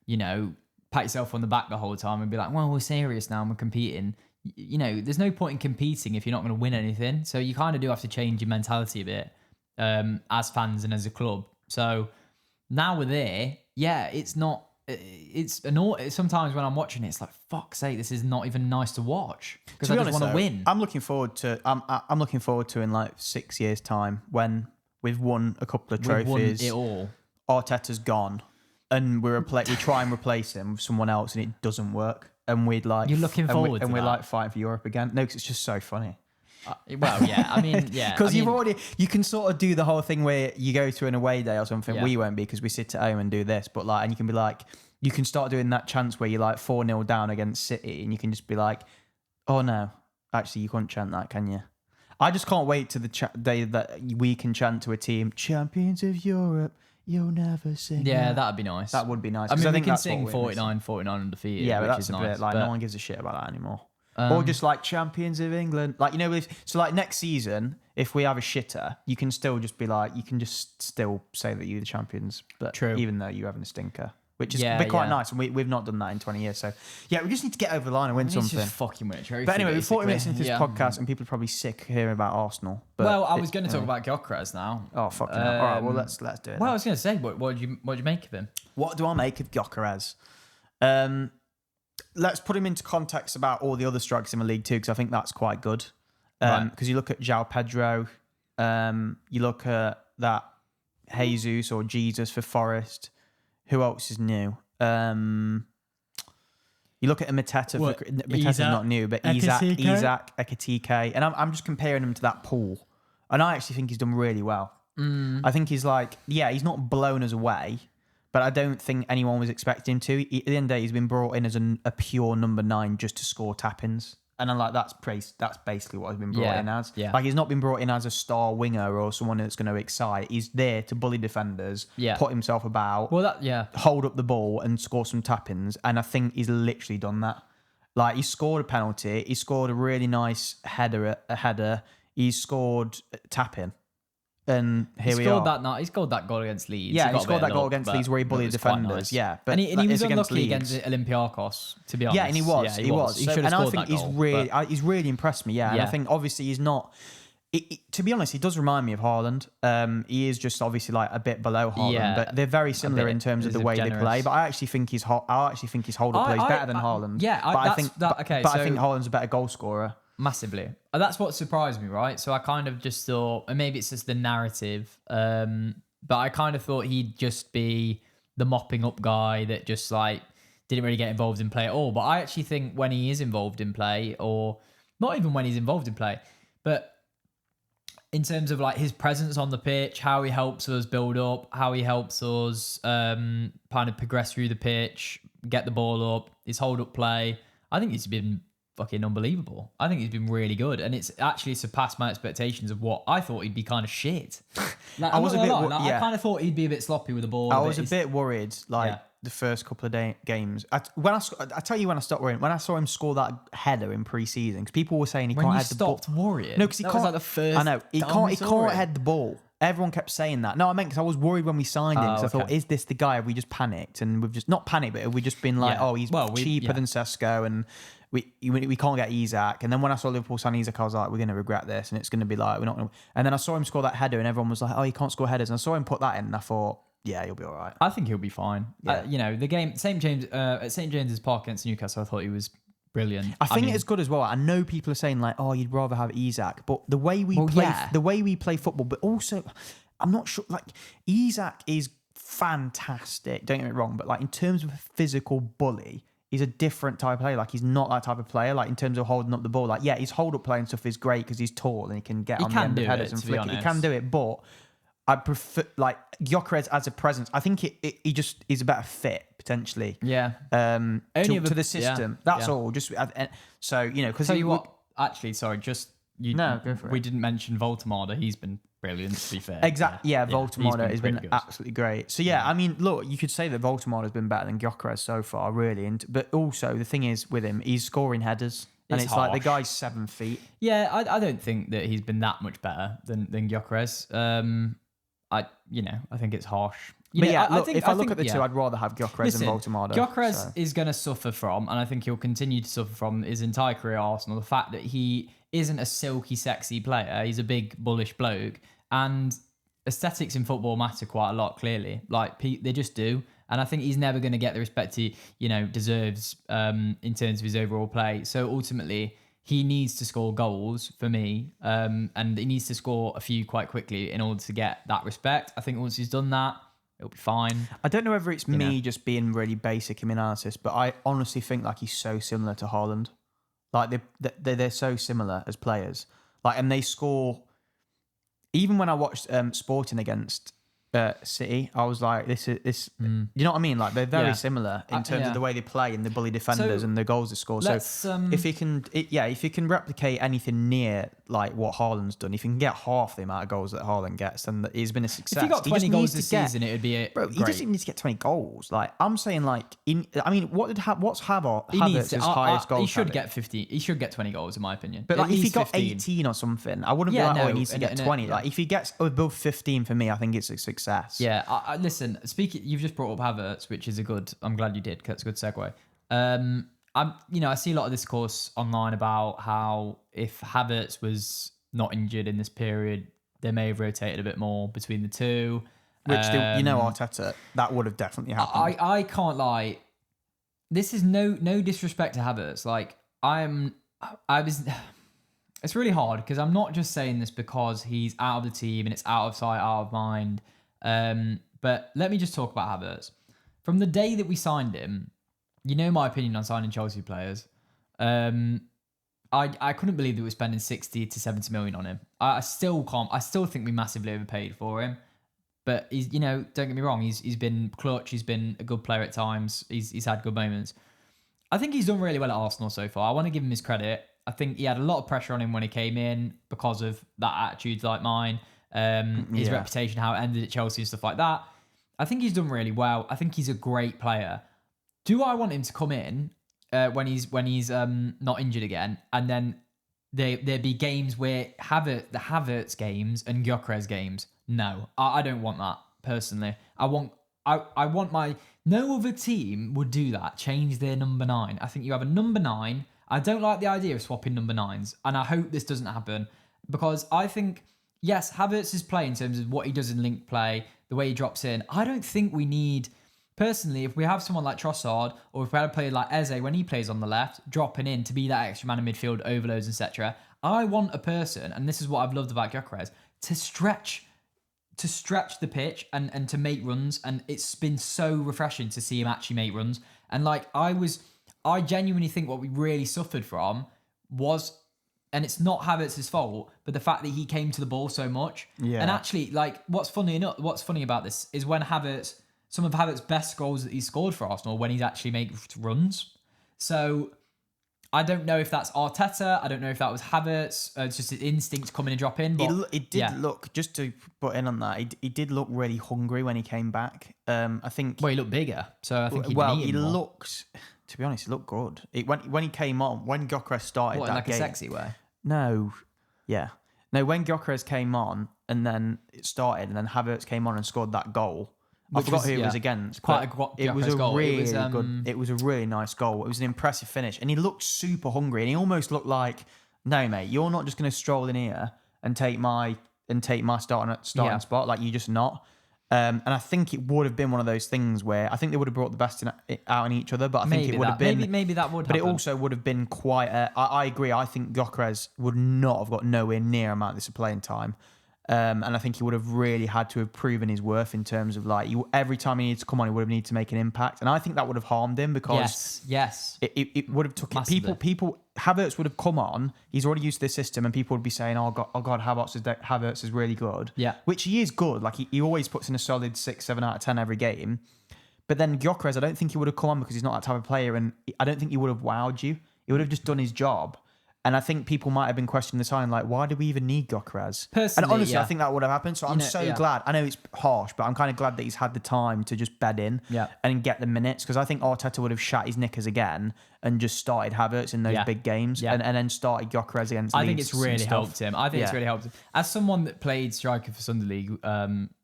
you know, pat yourself on the back the whole time and be like, well, we're serious now and we're competing. You know, there's no point in competing if you're not going to win anything. So you kind of do have to change your mentality a bit as fans and as a club. So now we're there. Yeah, it's not. It's annoying. Sometimes when I'm watching it, it's like, fuck's sake, this is not even nice to watch because I just want to win. I'm looking forward to. I'm looking forward to in like 6 years' time when we've won a couple of We've trophies. won it all. Arteta's gone, and we try and replace him with someone else, and it doesn't work. And we'd like You're looking forward and to we're that? like fighting for Europe again. No, because it's just so funny. Well, yeah. I mean, yeah. Because I mean, you can sort of do the whole thing where you go to an away day or something. Yeah. We won't be because we sit at home and do this. But like, and you can be like, you can start doing that chance where you're like 4-0 down against City, and you can just be like, oh no, actually you can't chant that, can you? I just can't wait to the day that we can chant to a team, champions of Europe. You'll never sing. Yeah, that. that'd be nice. That would be nice. I 'cause mean, we think can that's what sing we're missing. 49 undefeated. Yeah, but which that's is a nice. bit like but, no one gives a shit about that anymore. Or just like champions of England, like you know. So like next season, if we have a shitter, you can still just be like, you can just still say that you're the champions, but True. even though you're having a stinker, which is Yeah, quite yeah. nice, and we've not done that in 20 years. So yeah, we just need to get over the line and win It's something. just fucking win a trophy. But anyway, we're 40 minutes into basically. this Yeah. podcast, and people are probably sick of hearing about Arsenal. But Well, I was going to talk about Gyökeres now. Oh fucking hell. All right, well let's do it. Well, I then. was going to say, what did you make of him? What do I make of Gyökeres? Let's put him into context about all the other strikers in the league too, because I think that's quite good. Right. Because you look at João Pedro, you look at that Jesus or Jesus for Forest. Who else is new? You look at a Mateta. What, Mateta's Isaac not new, but Ekitike? Isaac Ekitike, and I'm just comparing him to that pool, and I actually think he's done really well. I think he's like, yeah, he's not blown us away, but I don't think anyone was expecting him to. At the end of the day, he's been brought in as a pure number 9 just to score tap-ins. And I'm like, that's basically what he's been brought in as. Yeah. Like, he's not been brought in as a star winger or someone that's going to excite. He's there to bully defenders, put himself about, hold up the ball and score some tap-ins. And I think he's literally done that. Like, he scored a penalty. He scored a really nice header. He scored a tap-in. And here we are. He scored that goal against Leeds. Yeah, he got a scored bit that goal of luck, against but Leeds where he bullied it was quite defenders. nice. Yeah, but and he was it's unlucky against against Olympiacos, to be honest. Yeah, and he was. Yeah, he was. He So- should have and scored I think that goal. he's really impressed me. Yeah, and I Yeah. think obviously he's not. To be honest, he does remind me of Haaland. He is just obviously like a bit below Haaland, Yeah, but they're very similar bit in terms of the as way generous. they play. But I actually think his hold up play is better than Haaland. yeah, but I think okay. but I So think Haaland's a better goal scorer. massively. And that's what surprised me, right? So I kind of just thought, and maybe it's just the narrative, but I kind of thought he'd just be the mopping up guy that just like didn't really get involved in play at all. But I actually think when he is involved in play, or not even when he's involved in play, but in terms of like his presence on the pitch, how he helps us build up, how he helps us kind of progress through the pitch, get the ball up, his hold up play, I think he's been fucking unbelievable. I think he's been really good, and it's actually surpassed my expectations of what I thought he'd be kind of shit. Like, I was a bit I kind of thought he'd be a bit sloppy with the ball. I was a bit worried, like Yeah. the first couple of games. I tell you when I stopped worrying. When I saw him score that header in pre-season, because people were saying he when can't you head the ball. stopped worrying. No, because he That can't. was like the first. I know he time we can't. He saw can't it. head the ball. everyone kept saying that. No, I meant because I was worried when we signed him. Because I thought, is this the guy? Have we just panicked? And we've just not panicked, but have we just been like, he's cheaper than Sesko, and we can't get Isak. And then when I saw Liverpool sign Isak, I was like, we're going to regret this, and it's going to be like, we're not going to. And then I saw him score that header, and everyone was like, oh, he can't score headers. And I saw him put that in, and I thought, yeah, he'll be all right. I think he'll be fine. Yeah. The game, St. James's Park against Newcastle, I thought he was brilliant. I think it's good as well. I know people are saying like, oh, you'd rather have Isak, but the way we play football, but also, I'm not sure. Like, Isak is fantastic. Don't get me wrong, but like in terms of a physical bully, he's a different type of player. Like, he's not that type of player. Like, in terms of holding up the ball, like, his hold up play and stuff is great because he's tall and he can get on the end of headers and flick it. He can do it, but I prefer like Gyökeres as a presence. I think he just is a better fit potentially. Yeah. To the system. That's all. Just so because tell you what. Actually, sorry, go for it. We didn't mention Voltemade. He's been brilliant. To be fair. Exactly. Yeah, Voltemade has been absolutely great. So I mean, look, you could say that Voltemade has been better than Gyökeres so far, really. But also the thing is with him, he's scoring headers. And it's like the guy's 7 feet. Yeah, I don't think that he's been that much better than Gyökeres. I think it's harsh. If I look at the two, I'd rather have Gyökeres than Voltemade. Gyökeres is going to suffer from, and I think he'll continue to suffer from his entire career at Arsenal, the fact that he isn't a silky, sexy player. He's a big, bullish bloke, and aesthetics in football matter quite a lot, clearly. Like, they just do. And I think he's never going to get the respect he, deserves in terms of his overall play. So ultimately, he needs to score goals for me, and he needs to score a few quite quickly in order to get that respect. I think once he's done that, it'll be fine. I don't know whether it's me just being really basic in my analysis, but I honestly think like he's so similar to Haaland. Like they're so similar as players. Like, and they score. Even when I watched Sporting against City, I was like, this. You know what I mean? Like, they're very similar in terms of the way they play and the bully defenders and the goals they score. So if he can replicate anything near like what Haaland's done, if he can get half the amount of goals that Haaland gets, then he's been a success. If he got 20 goals this season, it would be bro. He doesn't need to get 20 goals. Like, I'm saying, like what's Havertz's highest goal? He should get 50. He should get 20 goals in my opinion. But like, if he got 15. 18 or something, I wouldn't be like, he needs to get 20. Like, if he gets above 15 for me, I think it's a success. Yeah, listen. You've just brought up Havertz, which is I'm glad you did, because it's a good segue. I see a lot of discourse online about how if Havertz was not injured in this period, they may have rotated a bit more between the two. Which Arteta, that would have definitely happened. I can't lie. This is no disrespect to Havertz. Like, it's really hard because I'm not just saying this because he's out of the team and it's out of sight, out of mind. But let me just talk about Havertz. From the day that we signed him, my opinion on signing Chelsea players. I couldn't believe that we're spending 60 to 70 million on him. I still can't. I still think we massively overpaid for him. But he's, don't get me wrong, he's been clutch. He's been a good player at times. He's had good moments. I think he's done really well at Arsenal so far. I want to give him his credit. I think he had a lot of pressure on him when he came in because of that attitude like mine. His reputation, how it ended at Chelsea and stuff like that. I think he's done really well. I think he's a great player. Do I want him to come in when he's not injured again, and then there'd be games where the Havertz games and Gyökeres games? No, I don't want that personally. I want no other team would do that. Change their number 9. I think you have a number 9. I don't like the idea of swapping number 9s, and I hope this doesn't happen because I think, yes, Havertz's play in terms of what he does in link play, the way he drops in, I don't think we need, personally, if we have someone like Trossard or if we had a player like Eze when he plays on the left, dropping in to be that extra man in midfield, overloads, etc. I want a person, and this is what I've loved about Gyökeres, to stretch the pitch and to make runs, and it's been so refreshing to see him actually make runs. And like, I genuinely think what we really suffered from was, and it's not Havertz's fault, but the fact that he came to the ball so much. Yeah. And actually, like, what's funny about this is when some of Havertz's best goals that he scored for Arsenal when he's actually made runs. So I don't know if that's Arteta. I don't know if that was Havertz. It's just his instinct to come in and drop in. But it did look, just to put in on that, he did look really hungry when he came back. I think. Well, he looked bigger, so I think he looked. To be honest, he looked good. When he came on, when Gyökeres started in that like game, a sexy way. No, yeah. No, when Gyökeres came on and then it started, and then Havertz came on and scored that goal. I Which forgot was- who it was yeah. against. Quite a but it was a goal. It really was, good. It was a really nice goal. It was an impressive finish, and he looked super hungry, and he almost looked like, no, mate, you're not just going to stroll in here and take my starting Yeah. spot. Like, you're just not. And I think it would have been one of those things where I think they would have brought the best out in each other, but I think it would have been maybe that would. But happen. it also would have been quite. I agree. I think Gyökeres would not have got nowhere near amount of this playing time, and I think he would have really had to have proven his worth in terms of like every time he needs to come on, he would have needed to make an impact, and I think that would have harmed him because yes. it would have took Massively. people. Havertz would have come on. He's already used to this system, and people would be saying, "Oh God, Havertz is really good." Yeah. Which he is good. Like he always puts in a solid 6, 7 out of 10 every game. But then Gyökeres, I don't think he would have come on because he's not that type of player, and I don't think he would have wowed you. He would have just done his job. And I think people might have been questioning the sign, like, why do we even need Gyökeres? Personally, and honestly, yeah. I think that would have happened. So I'm so glad. I know it's harsh, but I'm kind of glad that he's had the time to just bed in and get the minutes, because I think Arteta would have shat his knickers again and just started Havertz in those big games and then started Gyökeres against I think Leeds it's really and stuff. helped him. I think it's really helped him. As someone that played striker for Sunday League,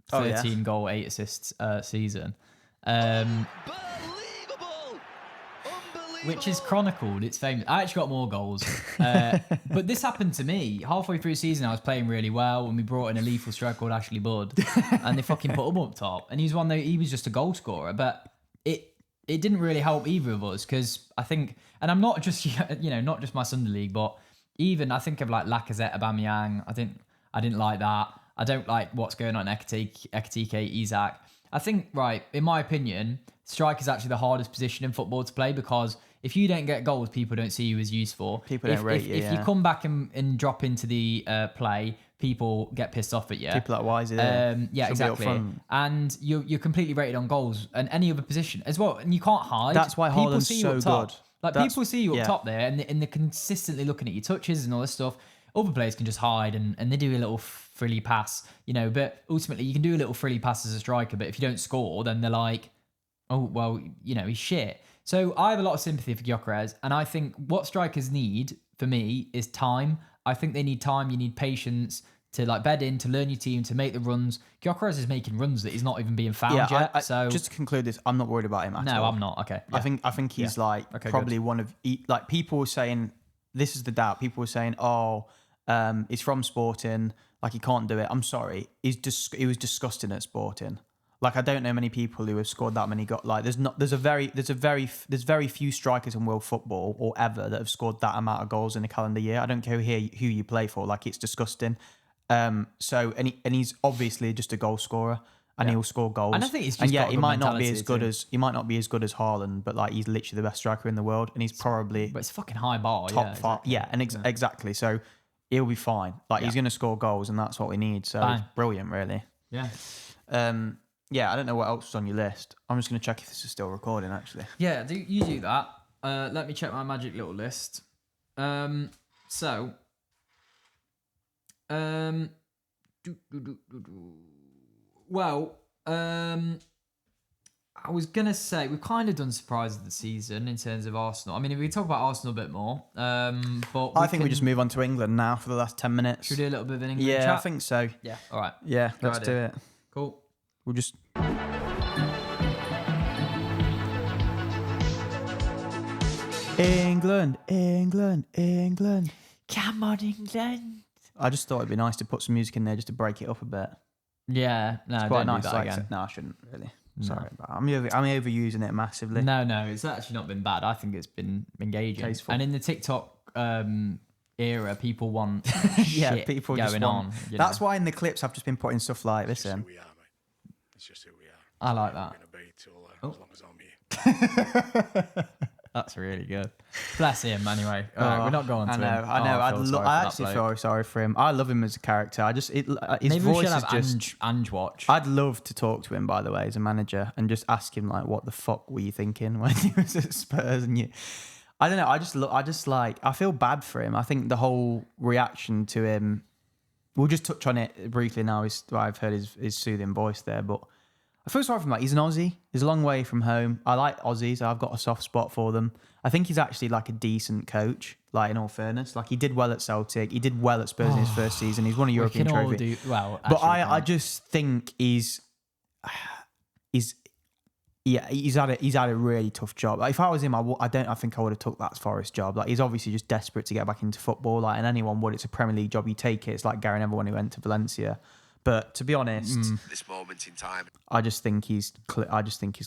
13 goal, 8 assists season, which is chronicled. It's famous. I actually got more goals. But this happened to me. Halfway through the season, I was playing really well, and we brought in a lethal striker called Ashley Budd, and they fucking put him up top. And he was just a goal scorer, but it didn't really help either of us, because I think, and I'm not just, not just my Sunday League, but even I think of like Lacazette, Aubameyang. I didn't like that. I don't like what's going on in Ekitike, Isak. I think, right, in my opinion, striker is actually the hardest position in football to play, because if you don't get goals, people don't see you as useful. People don't rate you. If you come back and drop into the play, people get pissed off at you. People like, why is it there? Yeah, Should be up exactly. front. And you're completely rated on goals and any other position as well. And you can't hide. That's why people Haaland's see you so up top. good. Like, people see you up yeah. top there, and they're consistently looking at your touches and all this stuff. Other players can just hide and they do a little frilly pass, but ultimately you can do a little frilly pass as a striker, but if you don't score, then they're like, oh, well, he's shit. So I have a lot of sympathy for Gyökeres, and I think what strikers need, for me, is time. I think they need time, you need patience to like bed in, to learn your team, to make the runs. Gyökeres is making runs that he's not even being found yet. So just to conclude this, I'm not worried about him at all. no, I'm not. Okay. I think he's probably one of, like, people were saying, this is the doubt. People were saying, he's from Sporting, like he can't do it. I'm sorry, he was disgusting at Sporting. Like, I don't know many people who have scored that many goals. Like, there's very few strikers in world football or ever that have scored that amount of goals in a calendar year. I don't care who you play for. Like, it's disgusting. He's obviously just a goal scorer, and he'll score goals. And I think he's just got a he good might not be mentality as good as Haaland, but like, he's literally the best striker in the world, and he's probably But it's a fucking high bar. top five. Yeah, and exactly. So he'll be fine. Like, he's going to score goals, and that's what we need. So it's brilliant, really. Yeah. Yeah, I don't know what else was on your list. I'm just going to check if this is still recording, actually. Yeah, you do that. Let me check my magic little list. I was going to say, we've kind of done surprises of the season in terms of Arsenal. I mean, if we talk about Arsenal a bit more, but I think we just move on to England now for the last 10 minutes. Should we do a little bit of an England Yeah, chat? I think so. Yeah, all right. Yeah, Good let's do idea. it. Cool. We'll just... England, England, England. Come on, England. I just thought it'd be nice to put some music in there just to break it up a bit. Yeah, no, It's quite don't nice. do that Like, again. no, I shouldn't really. Sorry, but I'm overusing it massively. No, it's actually not been bad. I think it's been engaging. Tasteful. And in the TikTok era, people want Yeah, shit people going just want. on. That's why in the clips I've just been putting stuff like this in. Who we are, mate. It's just who we are. I like that. We're going to be till as long as I'm here. That's really good. Bless him. Anyway, all right, we're not going to I know. him. I know. I feel sorry for I that actually bloke. feel sorry for him. I love him as a character. His Maybe we voice should is have just. Ange watch. I'd love to talk to him, by the way, as a manager, and just ask him like, "What the fuck were you thinking when he was at Spurs?" And you, I don't know. I feel bad for him. I think the whole reaction to him. We'll just touch on it briefly now. I've heard his soothing voice there, but I feel sorry for him. Like, he's an Aussie. He's a long way from home. I like Aussies. I've got a soft spot for them. I think he's actually like a decent coach. Like, in all fairness, like he did well at Celtic. He did well at Spurs in his first season. He's won a European trophy. But I just think he's had a really tough job. Like, if I was him, I think I would have took that Forest job. Like, he's obviously just desperate to get back into football. Like, and anyone would. It's a Premier League job. You take it. It's like Gary Neville when he went to Valencia. But to be honest, This moment in time. I just think he's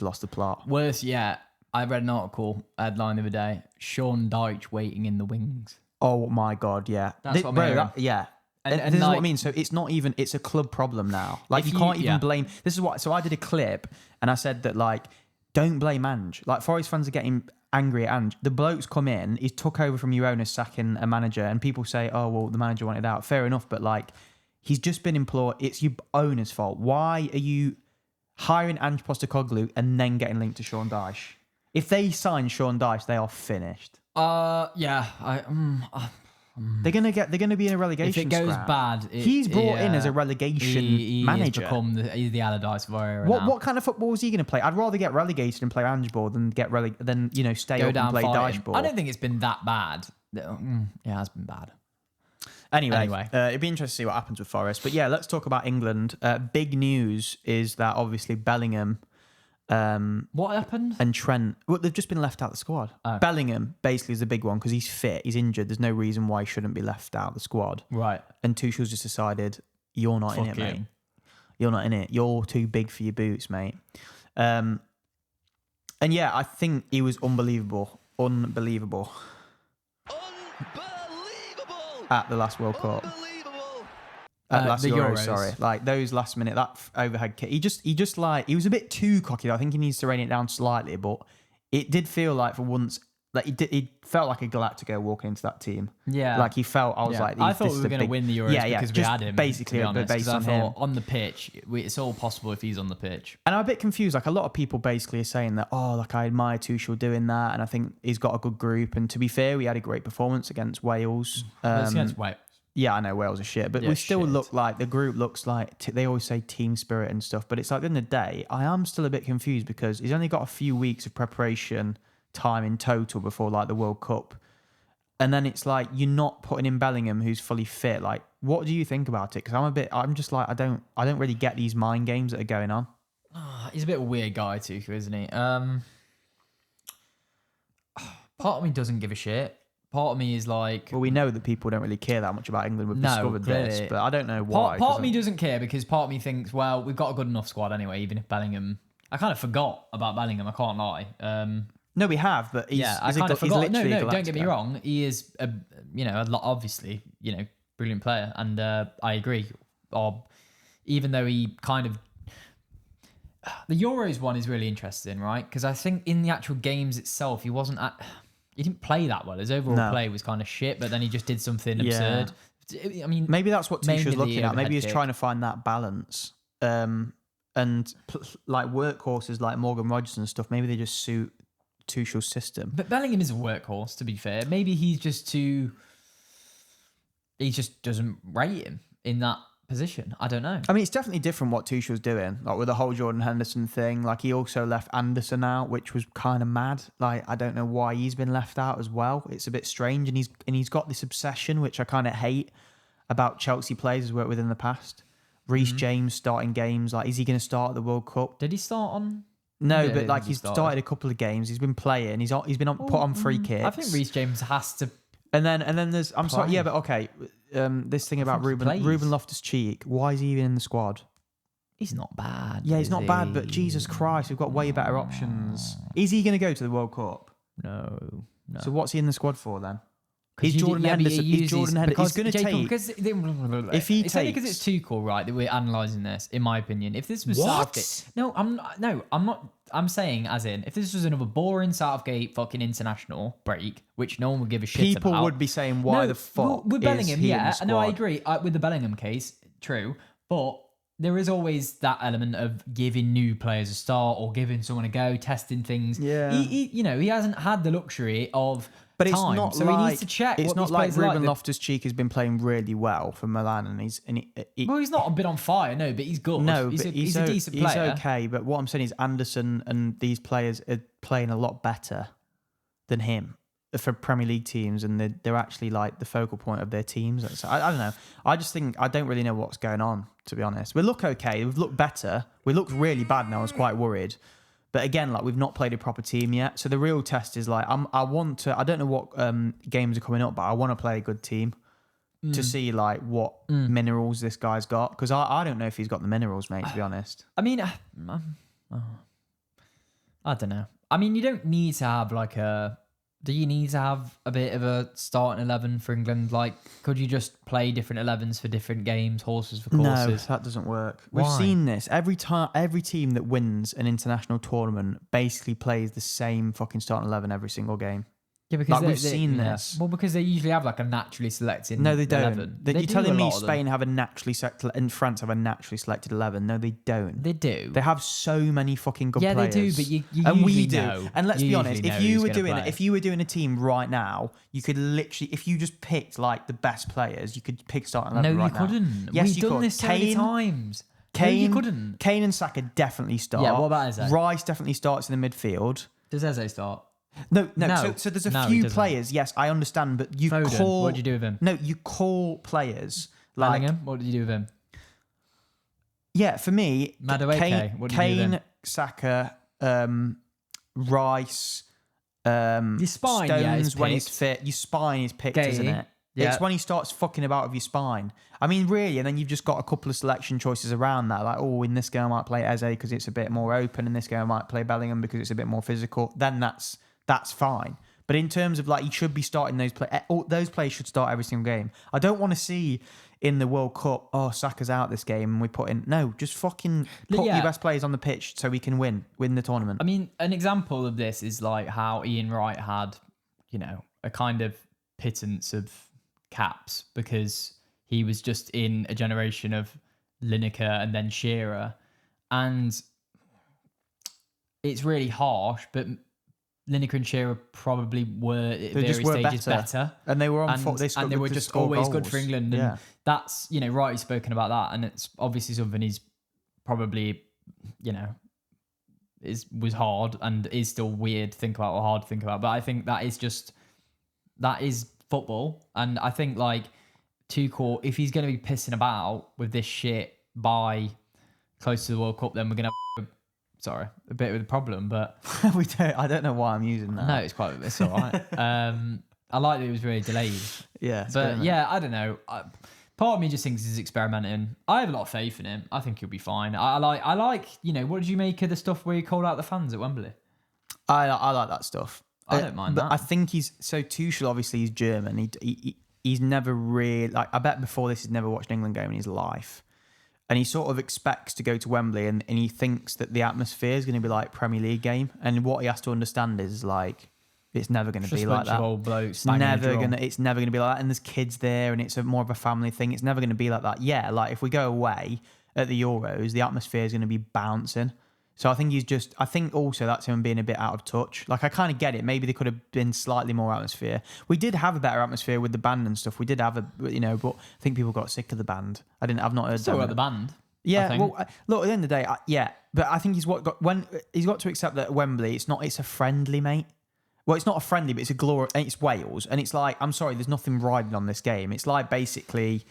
lost the plot. Worse yet, I read an article headline the other day. Sean Dyche waiting in the wings. Oh my God, yeah. That's what I'm hearing. Yeah. And this is like, what I mean. So it's a club problem now. Like, you can't even blame. This is what. So I did a clip and I said that, like, don't blame Ange. Like, Forest fans are getting angry at Ange. The bloke's come in. He's took over from your owner sacking a manager, and people say, "Oh well, the manager wanted out." Fair enough, but like, he's just been employed. It's your owner's fault. Why are you hiring Ange Postecoglou and then getting linked to Sean Dyche? If they sign Sean Dyche, they are finished. Yeah. They're gonna be in a relegation. If it goes scrap. bad, He's brought in as a relegation manager. He's the Allardyce Vieira. What kind of football is he going to play? I'd rather get relegated and play Ange ball than stay Go up down and play fighting. Dyche ball. I don't think it's been that bad. It has been bad. Anyway. It'd be interesting to see what happens with Forest. But yeah, let's talk about England. Big news is that obviously Bellingham. What happened? And Trent, well, they've just been left out of the squad. Oh. Bellingham basically is the big one because he's fit, he's injured. There's no reason why he shouldn't be left out of the squad. Right. And Tuchel's just decided, you're not in it, mate. You're not in it. You're too big for your boots, mate. And yeah, I think he was unbelievable. At the last World Cup. At the last Euros, sorry. Like, those last minute, that overhead kick. He was a bit too cocky. I think he needs to rein it down slightly, but it did feel like for once, like he felt like a Galactico walking into that team. Yeah. Like, he felt, I thought we were going to win the Euros because we had him. Basically, based on him. On the pitch, it's all possible if he's on the pitch. And I'm a bit confused. Like, a lot of people basically are saying that, I admire Tuchel doing that, and I think he's got a good group. And to be fair, we had a great performance against Wales. Against Wales. Yeah, I know Wales are shit, but we still look like, the group looks like, they always say team spirit and stuff, but it's like, at the end of the day, I am still a bit confused because he's only got a few weeks of preparation time in total before like the World Cup. And then it's like, you're not putting in Bellingham, who's fully fit. Like, what do you think about it? Because I'm just like, I don't really get these mind games that are going on. He's a bit of a weird guy too, isn't he? Part of me doesn't give a shit. Part of me is like... Well, we know that people don't really care that much about England. We've discovered this, but I don't know why. Part of me doesn't care because part of me thinks, well, we've got a good enough squad anyway, even if Bellingham... I kind of forgot about Bellingham, I can't lie. No, we have, but I kind of forgot. No, don't get me wrong. He is, obviously, brilliant player. And I agree. Even though he kind of... The Euros one is really interesting, right? Because I think in the actual games itself, he wasn't... He didn't play that well. His overall play was kind of shit, but then he just did something absurd. I mean, maybe that's what Tuchel's looking at. Maybe he's trying to find that balance. And like workhorses like Morgan Rogers and stuff, maybe they just suit Tuchel's system. But Bellingham is a workhorse, to be fair. Maybe he's just too... He just doesn't rate him in that position. I don't know. I mean, it's definitely different what Tuchel's doing, like with the whole Jordan Henderson thing. Like, he also left Anderson out, which was kind of mad. Like, I don't know why he's been left out as well. It's a bit strange, and he's got this obsession, which I kind of hate, about Chelsea players he's worked with in the past. Reece James starting games. Like, is he going to start at the World Cup? Did he start on? No, yeah, but like he's started a couple of games. He's been playing. He's been put on free kicks. I think Reece James has to. And then there's sorry, yeah, but okay. This thing about Ruben Loftus-Cheek. Why is he even in the squad? He's not bad. Yeah, he's not bad, but Jesus Christ, we've got way better options. Is he going to go to the World Cup? No. So what's he in the squad for then? He's Jordan Henderson. He's Jordan Henderson. He's going to take. If he takes, only because it's Tuchel, right? That we're analysing this, in my opinion. If this was Southgate, I'm not. I'm saying, as in, if this was another boring Southgate fucking international break, which no one would give a shit about, people would be saying, "Why the fuck?" With Bellingham, is he in the no, I squad? agree. With the Bellingham case, true, but there is always that element of giving new players a start or giving someone a go, testing things. Yeah, he hasn't had the luxury of But it's time. not So like he needs to check. it's what not these like players are Ruben like. Loftus-Cheek has been playing really well for Milan, and Well, he's not a bit on fire, no, but he's good. no, he's but a decent player. He's okay. But what I'm saying is Anderson and these players are playing a lot better than him for Premier League teams, and they're actually like the focal point of their teams. So I don't know. I just think I don't really know what's going on, to be honest. We look okay. We've looked better. We looked really bad now. I was quite worried. But again, like we've not played a proper team yet. So the real test is like I want to. I don't know what games are coming up, but I want to play a good team to see like what minerals this guy's got, because I don't know if he's got the minerals, mate. To be honest, I mean, I don't know. I mean, you don't need to have like a. Do you need to have a bit of a starting 11 for England? Like, could you just play different 11s for different games, horses for courses? No, that doesn't work. We've Why? seen this every time. Every team that wins an international tournament basically plays the same fucking starting 11 every single game. Yeah, because Like, we've seen this. Well, because they usually have like a naturally selected. No, they don't. 11. You're do telling a me lot of them. Spain have a naturally selected and France have a naturally selected 11? No, they don't. They do. They have so many fucking good Yeah, players. they do, but you and we usually do. know. And let's You be honest, usually if know you who's were gonna doing play. if you were doing a team right now, you could literally, if you just picked like the best players, you could pick starting 11 No, right you now. couldn't. Yes, We've you done could. this so many times. Kane, No, you couldn't. Kane and Saka definitely start. Yeah, what about Eze? Rice definitely starts in the midfield. Does Eze start? No. No. So there's a No, he few doesn't. players. Yes, I understand, but you Foden, call. what do you do with him? No, you call players like. Bellingham, what did you do with him? Yeah, for me, Madueke, Kane, what do you do with him? Saka, Rice, Your spine, Stones yeah, is when he's picked. fit. Your spine is picked, Gay, isn't it? yeah. It's when he starts fucking about with your spine. I mean, really, and then you've just got a couple of selection choices around that. Like, oh, in this game I might play Eze because it's a bit more open. In this game I might play Bellingham because it's a bit more physical. Then that's fine. But in terms of like, you should be starting those players should start every single game. I don't want to see in the World Cup, oh, Saka's out this game and we put in. No, just fucking put Yeah. your best players on the pitch so we can win the tournament. I mean, an example of this is like how Ian Wright had, you know, a kind of pittance of caps because he was just in a generation of Lineker and then Shearer. And it's really harsh, but Lineker and Shearer probably were at various stages better. And they were on and they were just always good for England. And Yeah. that's, you know, Wright's spoken about that. And it's obviously something he's probably, you know, was hard and is still weird to think about or hard to think about. But I think that is football. And I think like Tuchel, if he's going to be pissing about with this shit by close to the World Cup, then we're going to have a bit of a problem. But I don't know why I'm using that. no, it's all right. I like that it was really delayed. Yeah. it's But good, yeah, I don't know. Part of me just thinks he's experimenting. I have a lot of faith in him. I think he'll be fine. I like, you know, what did you make of the stuff where he called out the fans at Wembley? I like that stuff. I don't mind but that. I think Tuchel, obviously he's German. He's never really, like, I bet before this he's never watched an England game in his life. And he sort of expects to go to Wembley and he thinks that the atmosphere is going to be like Premier League game. And what he has to understand is like, it's never going to be like that. Old blokes It's never going to be like that. And there's kids there and it's more of a family thing. It's never going to be like that. Yeah, like if we go away at the Euros, the atmosphere is going to be bouncing. So I think also that's him being a bit out of touch. Like I kind of get it. Maybe there could have been slightly more atmosphere. We did have a better atmosphere with the band and stuff. We did have but I think people got sick of the band. I've not heard Still got the band. Yeah, well, look, at the end of the day, yeah. But I think he's got to accept that at Wembley, it's a friendly, mate. Well, it's not a friendly, but it's a glory. And it's Wales, and it's like, I'm sorry, there's nothing riding on this game. It's like basically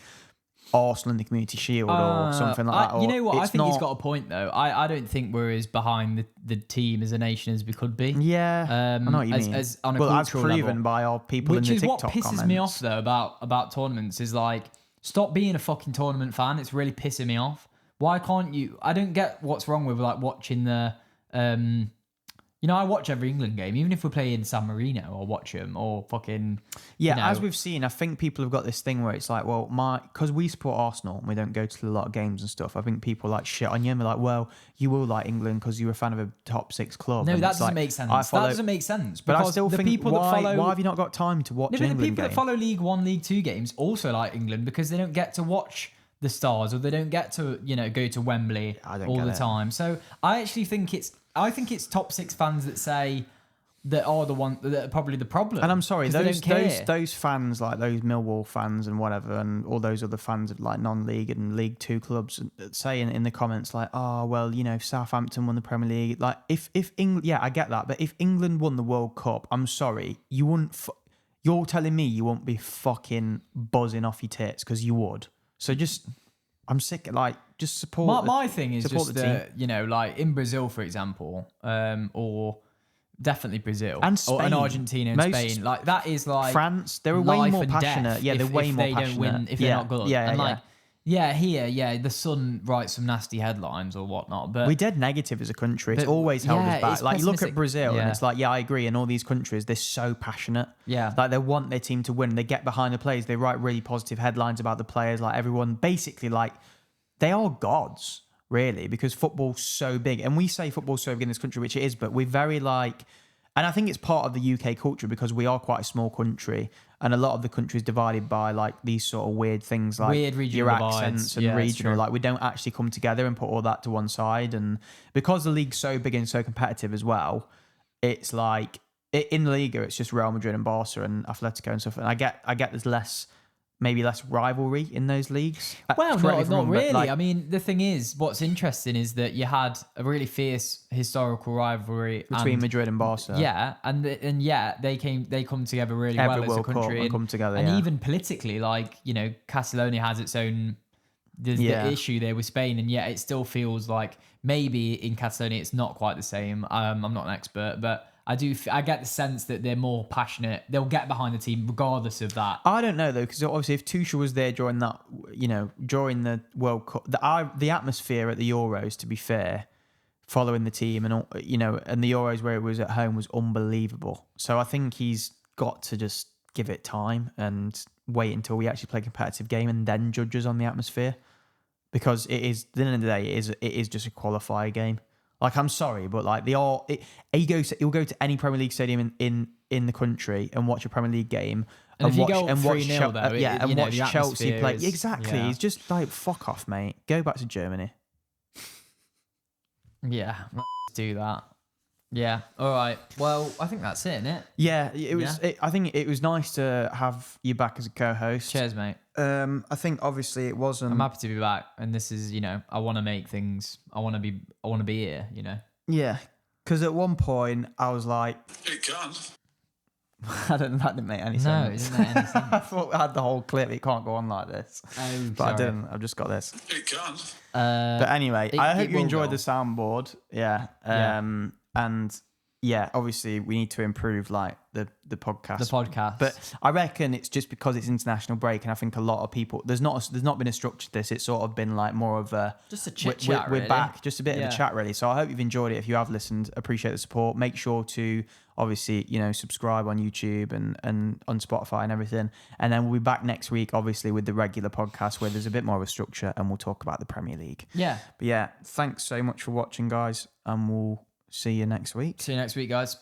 Arsenal in the Community Shield or something like that. You know what? I think he's not- got a point though. I don't think we're as behind the team as a nation as we could be. Yeah, I know what you mean. As on a well, as cultural proven level. by our people Which in is the what TikTok pisses comments. me off though about tournaments is like, stop being a fucking tournament fan. It's really pissing me off. Why can't you? I don't get what's wrong with like watching the. I watch every England game, even if we play in San Marino, or watch them, or fucking. Yeah, as we've seen, I think people have got this thing where it's like, well, because we support Arsenal and we don't go to a lot of games and stuff. I think people like shit on you and they're like, well, you will like England because you're a fan of a top 6 club. No, and that it's doesn't like, make sense. that doesn't make sense. But I because still the think, people that follow, why have you not got time to watch No, an but the England people game? that follow League 1, League 2 games also like England because they don't get to watch the stars or they don't get to, go to Wembley all the time. So I actually think it's top 6 fans that say, that are the one that are probably the problem. And I'm sorry, 'cause they those don't care. those fans, like those Millwall fans and whatever, and all those other fans of like non-league and League Two clubs, saying in the comments like, "Oh well, if Southampton won the Premier League, like if England, yeah, I get that, but if England won the World Cup, I'm sorry, you wouldn't. You're telling me you won't be fucking buzzing off your tits because you would. So just, I'm sick. Like, just support. My thing is support just the that, like in Brazil, for example, or definitely Brazil And or Spain. Argentina and Most- Spain, like that is like France. They're way life more and passionate. death Yeah, they're if- way if more they passionate. don't win, if they're not good. Yeah, and yeah. like, here, the Sun writes some nasty headlines or whatnot, but We dead negative as a country. It's But, always held yeah, us back. it's Like, you look pessimistic. at Brazil and Yeah. it's like, yeah, I agree. In all these countries, they're so passionate. Yeah. Like, they want their team to win. They get behind the players. They write really positive headlines about the players. Like, everyone, basically, like, they are gods, really, because football's so big. And we say football's so big in this country, which it is, but we're very, like... And I think it's part of the UK culture because we are quite a small country, and a lot of the country is divided by like these sort of weird things, like Weird regional your divides. accents and Yeah, it's regional. true. Like, we don't actually come together and put all that to one side. And because the league's so big and so competitive as well, it's like in the Liga, it's just Real Madrid and Barca and Atletico and stuff. And I get there's maybe less rivalry in those leagues. Well, Correct me if I'm not wrong, but, really. like, I mean, the thing is, what's interesting is that you had a really fierce historical rivalry between and, Madrid and Barca. Yeah, and they come together really Every well as a World Cup country and come together, and yeah. even politically, like Catalonia has its own. There's Yeah. the issue there with Spain, and yet it still feels like maybe in Catalonia it's not quite the same. I'm not an expert, but I get the sense that they're more passionate. They'll get behind the team regardless of that. I don't know though, because obviously if Tuchel was there during that, during the World Cup, the atmosphere at the Euros, to be fair, following the team and all, and the Euros where it was at home was unbelievable. So I think he's got to just give it time and wait until we actually play a competitive game and then judge us on the atmosphere, because it is, at the end of the day, it is just a qualifier game. Like, I'm sorry, but like you'll go to any Premier League stadium in the country and watch a Premier League game And if you watch go up 3-0 Chel- though, and watch the Chelsea atmosphere play. is- Exactly. yeah. It's just like, fuck off, mate. Go back to Germany. Yeah, let's do that. Yeah. All right. Well, I think that's it, isn't it? Yeah, it was. I think it was nice to have you back as a co-host. Cheers, mate. I think obviously it wasn't. I'm happy to be back, and this is, I want to make things. I want to be here. Yeah, because at one point I was like, It can. that didn't make any No, sense. it doesn't make any sense. I thought I had the whole clip. It can't go on like this, but I didn't. I've just got this. It can. But anyway, I hope you will enjoyed go. the soundboard. Yeah. And yeah, obviously we need to improve like the podcast. The podcast. But I reckon it's just because it's international break, and I think a lot of people there's not been a structure to this. It's sort of been like more of a Just a chit we're, chat, we're really. back, just a bit of Yeah. a chat really. So I hope you've enjoyed it. If you have listened, appreciate the support. Make sure to obviously subscribe on YouTube and on Spotify and everything. And then we'll be back next week, obviously with the regular podcast where there's a bit more of a structure, and we'll talk about the Premier League. Yeah. But yeah, thanks so much for watching, guys, and we'll see you next week. See you next week, guys.